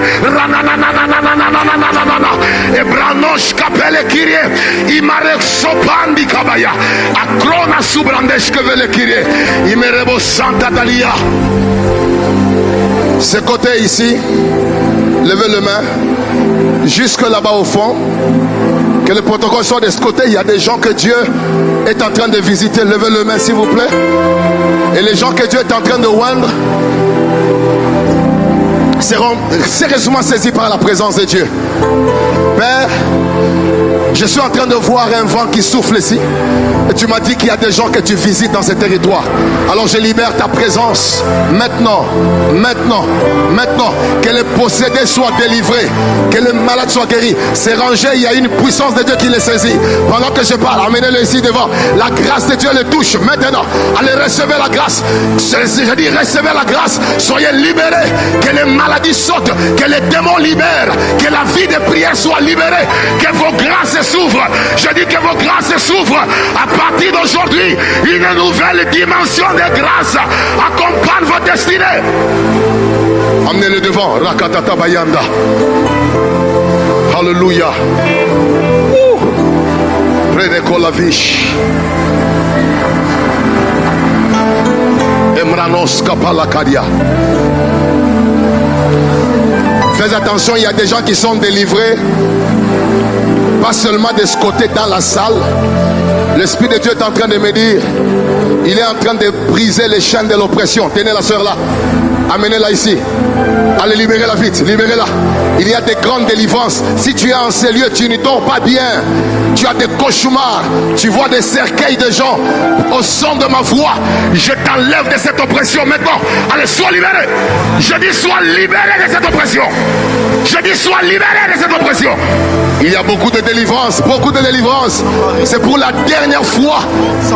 Et Branosh Kapele Kirie, Imarek Sopandi Kabaya, Akrona Subrandesh Kevele Kirie, Imerebo Santa Dalia. Ce côté ici, levez le main, jusque là-bas au fond. Que le protocole soit de ce côté. Il y a des gens que Dieu est en train de visiter. Levez le main s'il vous plaît. Et les gens que Dieu est en train de oindre seront sérieusement saisis par la présence de Dieu. Père, je suis en train de voir un vent qui souffle ici. Et tu m'as dit qu'il y a des gens que tu visites dans ces territoires. Alors je libère ta présence maintenant, maintenant, maintenant. Que les possédés soient délivrés, que les malades soient guéris. C'est rangé, il y a une puissance de Dieu qui les saisit. Pendant que je parle, amenez-le ici devant. La grâce de Dieu les touche maintenant. Allez, recevez la grâce. Je dis, recevez la grâce. Soyez libérés. Que les maladies sautent, que les démons libèrent, que la vie de prière soit libérée, que vos grâces s'ouvrent. Je dis que vos grâces s'ouvrent. À partir d'aujourd'hui, une nouvelle dimension de grâce accompagne vos destinées. Amenez-le devant. Rakatata Bayanda. Alléluia. Prenez Kolavish. Emranos Kapalakadia. Faites attention, il y a des gens qui sont délivrés, pas seulement de ce côté dans la salle. L'Esprit de Dieu est en train de me dire, il est en train de briser les chaînes de l'oppression. Tenez la soeur là, amenez-la ici. Allez, libérez-la vite, libérez-la. Il y a des grandes délivrances. Si tu es en ces lieux, tu ne dors pas bien. Tu as des cauchemars. Tu vois des cercueils de gens. Au son de ma voix, je t'enlève de cette oppression maintenant. Allez, sois libéré. Je dis, sois libéré de cette oppression. Je dis, sois libéré de cette oppression. Il y a beaucoup de délivrance, beaucoup de délivrance. C'est pour la dernière fois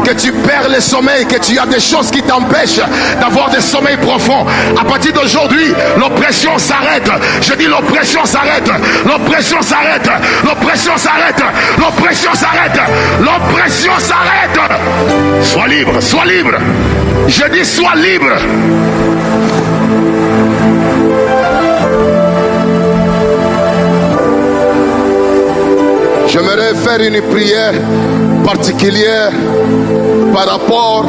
que tu perds le sommeil, que tu as des choses qui t'empêchent d'avoir des sommeils profonds. À partir d'aujourd'hui, l'oppression s'arrête. Je dis, l'oppression s'arrête. L'oppression s'arrête. L'oppression s'arrête. L'oppression s'arrête. L'oppression s'arrête. Sois libre, sois libre. Je dis, sois libre. J'aimerais faire une prière particulière par rapport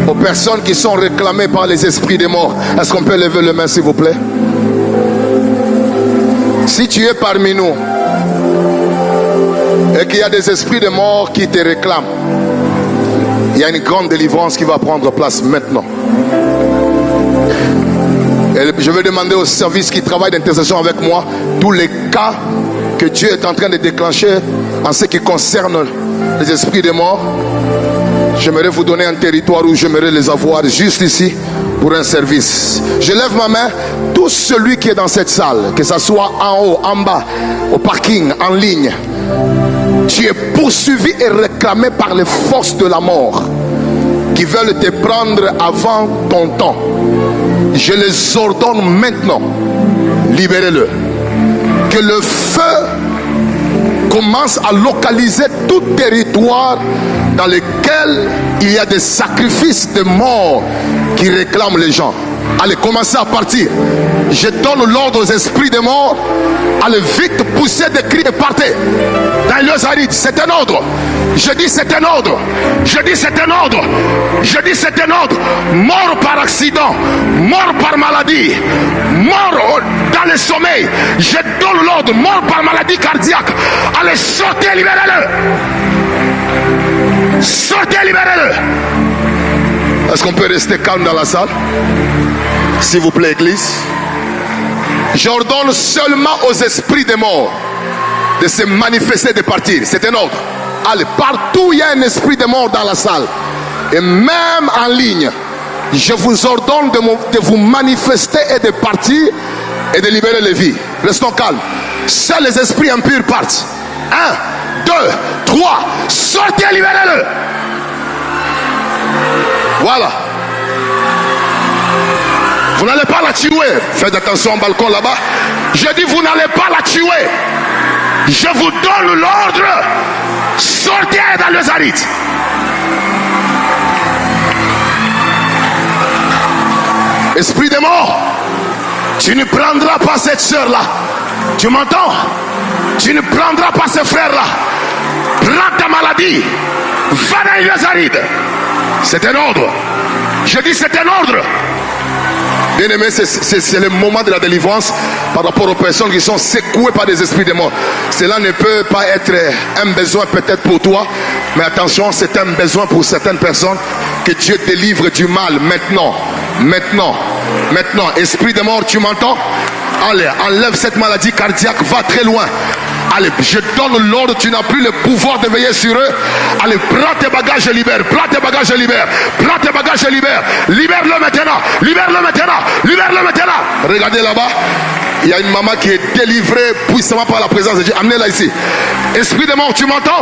aux personnes qui sont réclamées par les esprits des morts. Est-ce qu'on peut lever le main s'il vous plaît? Si tu es parmi nous et qu'il y a des esprits de mort qui te réclament, Il y a une grande délivrance qui va prendre place maintenant. Et je vais demander aux services qui travaillent d'intercession avec moi tous les cas que Dieu est en train de déclencher en ce qui concerne les esprits des morts. J'aimerais vous donner un territoire où j'aimerais les avoir juste ici pour un service. Je lève ma main. Tout celui qui est dans cette salle, que ce soit en haut, en bas, au parking, en ligne, tu es poursuivi et réclamé par les forces de la mort qui veulent te prendre avant ton temps. Je les ordonne maintenant. Libérez-le. Que le feu commence à localiser tout territoire dans lequel il y a des sacrifices de mort qui réclament les gens. Allez, commencez à partir. Je donne l'ordre aux esprits de mort. Allez vite, poussez des cris et partez. Dans les arides, c'est un ordre. Je dis c'est un ordre. Je dis c'est un ordre. Je dis c'est un ordre. Mort par accident, mort par maladie, mort dans le sommeil. Je donne l'ordre. Mort par maladie cardiaque. Allez, sortez, libérez-le. Sortez, libérez-le. Est-ce qu'on peut rester calme dans la salle? S'il vous plaît, église. J'ordonne seulement aux esprits des morts de se manifester, de partir. C'est un ordre. Allez, partout il y a un esprit de mort dans la salle. Et même en ligne, je vous ordonne de vous manifester et de partir et de libérer les vies. Restons calmes. Seuls les esprits impurs partent. 1, 2, 3. Sortez, libérez-le. Voilà. Vous n'allez pas la tuer. Faites attention au balcon là-bas. Je dis vous n'allez pas la tuer. Je vous donne l'ordre. Sortez dans les arides. Esprit de mort, tu ne prendras pas cette soeur-là. Tu m'entends? Tu ne prendras pas ce frère-là. Prends ta maladie. Va dans les arides. C'est un ordre. Je dis c'est un ordre. Bien aimé, c'est le moment de la délivrance par rapport aux personnes qui sont secouées par des esprits de mort. Cela ne peut pas être un besoin peut-être pour toi, mais attention, c'est un besoin pour certaines personnes que Dieu délivre du mal maintenant. Maintenant. Maintenant. Esprit de mort, tu m'entends? Allez, enlève cette maladie cardiaque, va très loin. Allez, je donne l'ordre, tu n'as plus le pouvoir de veiller sur eux. Allez, prends tes bagages et libère. Prends tes bagages et libère. Prends tes bagages et libère. Libère-le maintenant. Libère-le maintenant. Libère-le maintenant. Regardez là-bas. Il y a une maman qui est délivrée puissamment par la présence de Dieu. Amenez-la ici. Esprit de mort, tu m'entends?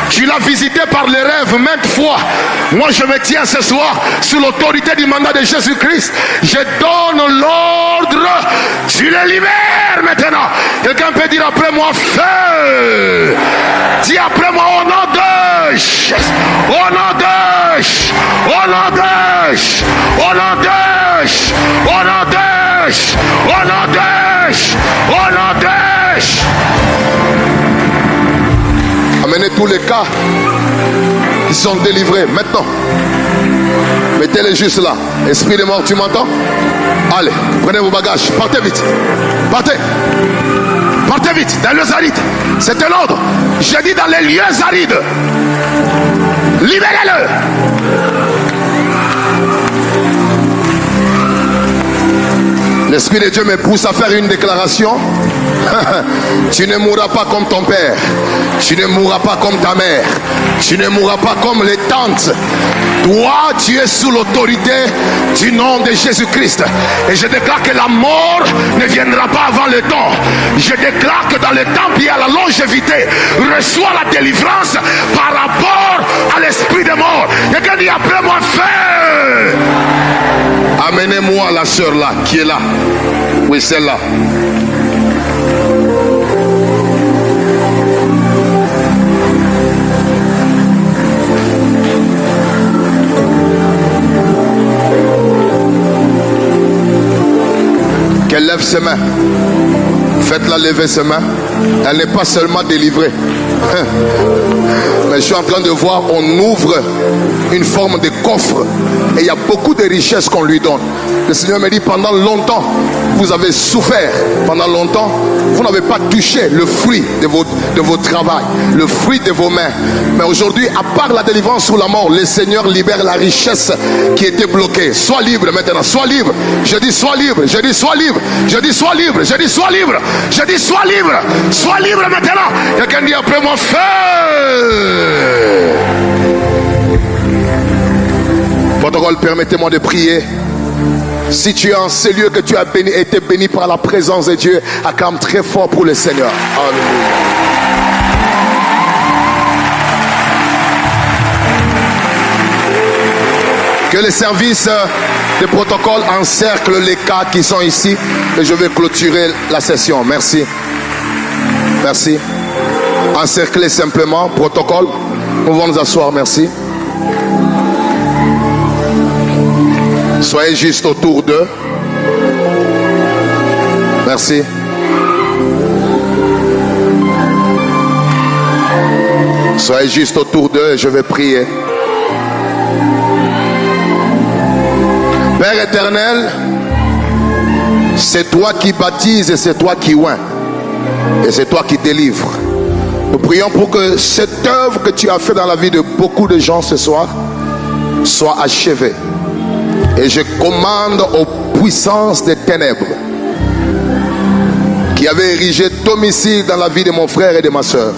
Tu l'as visité par les rêves maintes fois. Moi je me tiens ce soir sous l'autorité du mandat de Jésus-Christ. Je donne l'ordre. Tu les libères maintenant. Quelqu'un peut dire après moi feu. Dis après moi au nom de Jésus. Au nom de Jésus. Au nom de Jésus. Au nom de Jésus. Au nom de Jésus. Au nom de Jésus. Au nom de Jésus. Amenez tous les cas qui sont délivrés maintenant. Mettez-les juste là. Esprit de mort, tu m'entends? Allez, prenez vos bagages. Partez vite. Partez. Partez vite dans les arides. C'était l'ordre. J'ai dit dans les lieux arides. Libérez-le. L'Esprit de Dieu me pousse à faire une déclaration. Tu ne mourras pas comme ton père. Tu ne mourras pas comme ta mère. Tu ne mourras pas comme les tantes. Toi, tu es sous l'autorité du nom de Jésus-Christ. Et je déclare que la mort ne viendra pas avant le temps. Je déclare que dans le temps, il y a la longévité. Reçois la délivrance par rapport à l'esprit de mort. Quelqu'un dit après moi, feu. Amenez-moi la sœur là, qui est là. Oui, celle-là. Qu'elle lève ses mains. Faites-la lever ses mains. Elle n'est pas seulement délivrée. Mais je suis en train de voir, on ouvre une forme de coffre. Et il y a beaucoup de richesses qu'on lui donne. Le Seigneur me dit, pendant longtemps, vous avez souffert. Pendant longtemps, vous n'avez pas touché le fruit de vos travail, le fruit de vos mains. Mais aujourd'hui, à part la délivrance ou la mort, le Seigneur libère la richesse qui était bloquée. Sois libre maintenant, sois libre. Je dis sois libre, je dis sois libre, je dis sois libre, je dis sois libre, je dis sois libre, sois libre maintenant. Quelqu'un dit après moi, feu. Protocole, permettez-moi de prier. Si tu es en ces lieux que tu as été béni par la présence de Dieu, acclame très fort pour le Seigneur. Alléluia. Que les services de protocole encerclent les cas qui sont ici et je vais clôturer la session. Merci. Merci. Encerclez simplement, protocole. Nous allons nous asseoir, merci. Soyez juste autour d'eux. Merci. Soyez juste autour d'eux et je vais prier. Père éternel, c'est toi qui baptises et c'est toi qui oins. Et c'est toi qui délivres. Nous prions pour que cette œuvre que tu as faite dans la vie de beaucoup de gens ce soir soit achevée. Et je commande aux puissances des ténèbres qui avaient érigé domicile dans la vie de mon frère et de ma soeur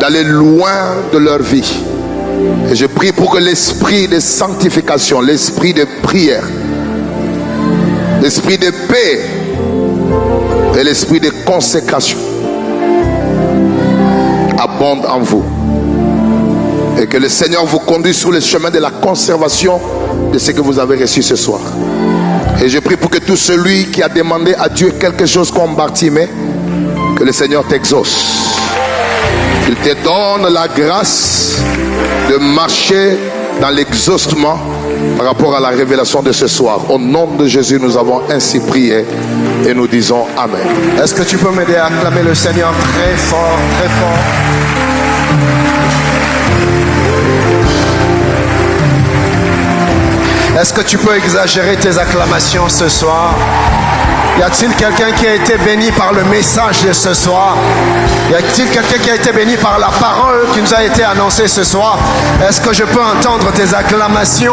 d'aller loin de leur vie. Et je prie pour que l'esprit de sanctification, l'esprit de prière, l'esprit de paix et l'esprit de consécration abondent en vous. Et que le Seigneur vous conduise sur le chemin de la conservation de ce que vous avez reçu ce soir. Et je prie pour que tout celui qui a demandé à Dieu quelque chose comme Bartimée, que le Seigneur t'exauce. Il te donne la grâce de marcher dans l'exhaustement par rapport à la révélation de ce soir. Au nom de Jésus, nous avons ainsi prié et nous disons Amen. Est-ce que tu peux m'aider à acclamer le Seigneur très fort, très fort? Est-ce que tu peux exagérer tes acclamations ce soir? Y a-t-il quelqu'un qui a été béni par le message de ce soir? Y a-t-il quelqu'un qui a été béni par la parole qui nous a été annoncée ce soir? Est-ce que je peux entendre tes acclamations?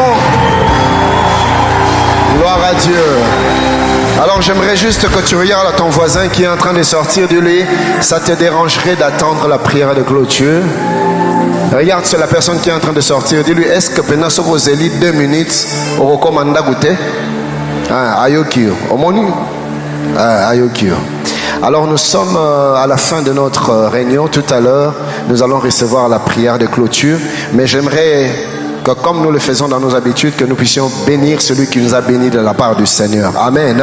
Gloire à Dieu. Alors j'aimerais juste que tu regardes à ton voisin qui est en train de sortir du lit. Ça te dérangerait d'attendre la prière de clôture? Regarde sur la personne qui est en train de sortir. Dis-lui, est-ce que pendant ce que vous avez 2 minutes, on recommande à goûter? Ayokio. Omoni? Ayokio. Alors nous sommes à la fin de notre réunion. Tout à l'heure, nous allons recevoir la prière de clôture. Mais j'aimerais que, comme nous le faisons dans nos habitudes, que nous puissions bénir celui qui nous a bénis de la part du Seigneur. Amen.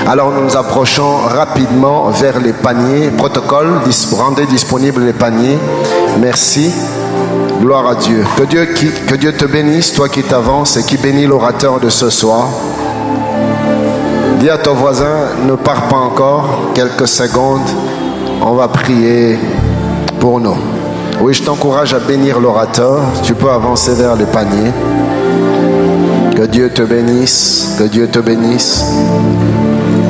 Alors nous nous approchons rapidement vers les paniers. Protocole, rendez disponibles les paniers. Merci. Gloire à Dieu. Que Dieu te bénisse, toi qui t'avances et qui bénis l'orateur de ce soir. Dis à ton voisin, ne pars pas encore, quelques secondes, on va prier pour nous. Oui, je t'encourage à bénir l'orateur, tu peux avancer vers les paniers. Que Dieu te bénisse, que Dieu te bénisse,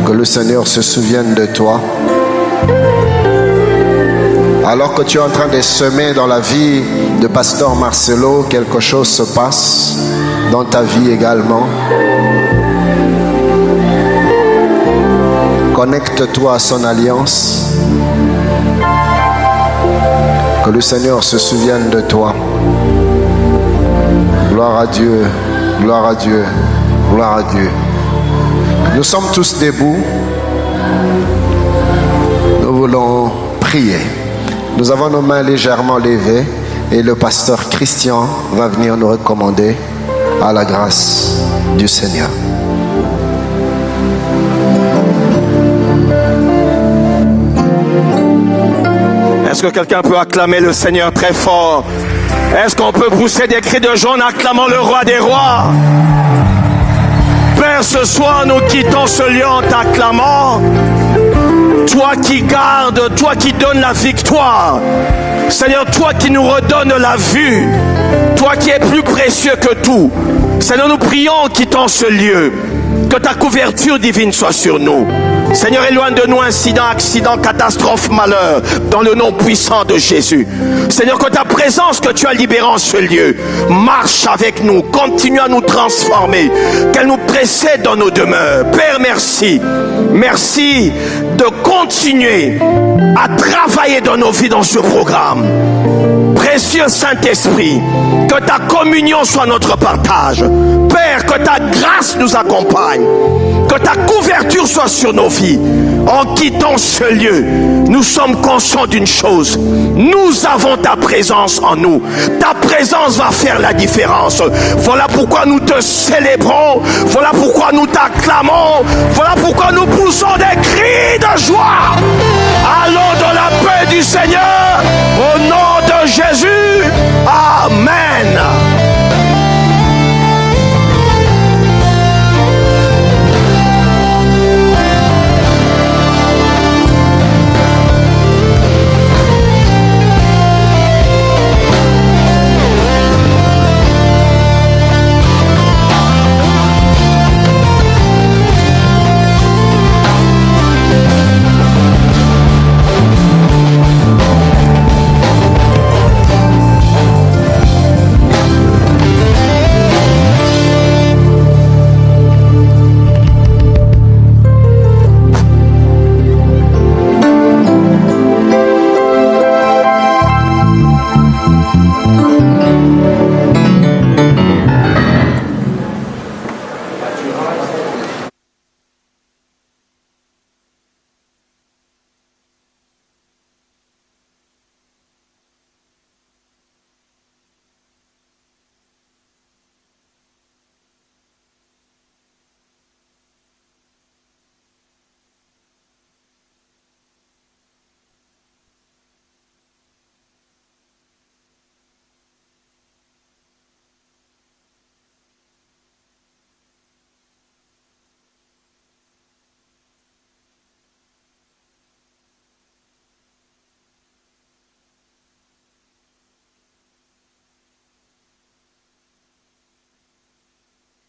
que le Seigneur se souvienne de toi. Alors que tu es en train de semer dans la vie de Pasteur Marcelo, quelque chose se passe dans ta vie également. Connecte-toi à son alliance. Que le Seigneur se souvienne de toi. Gloire à Dieu, gloire à Dieu, gloire à Dieu. Nous sommes tous debout. Nous voulons prier. Nous avons nos mains légèrement levées et le pasteur Christian va venir nous recommander à la grâce du Seigneur. Est-ce que quelqu'un peut acclamer le Seigneur très fort? Est-ce qu'on peut pousser des cris de joie en acclamant le roi des rois? Père, ce soir, nous quittons ce lieu en t'acclamant. Toi qui gardes, toi qui donnes la victoire. Seigneur, toi qui nous redonnes la vue. Toi qui es plus précieux que tout. Seigneur, nous prions, quittons ce lieu. Que ta couverture divine soit sur nous. Seigneur, éloigne de nous incidents, accidents, catastrophes, malheurs, dans le nom puissant de Jésus. Seigneur, que ta présence que tu as libérée en ce lieu marche avec nous, continue à nous transformer, qu'elle nous précède dans nos demeures. Père, merci. Merci de continuer à travailler dans nos vies dans ce programme. Précieux Saint-Esprit, que ta communion soit notre partage. Père, que ta grâce nous accompagne, que ta couverture soit sur nos vies. En quittant ce lieu, nous sommes conscients d'une chose. Nous avons ta présence en nous. Ta présence va faire la différence. Voilà pourquoi nous te célébrons. Voilà pourquoi nous t'acclamons. Voilà pourquoi nous poussons des cris de joie. Allons dans la paix du Seigneur. Au nom de Jésus. Amen.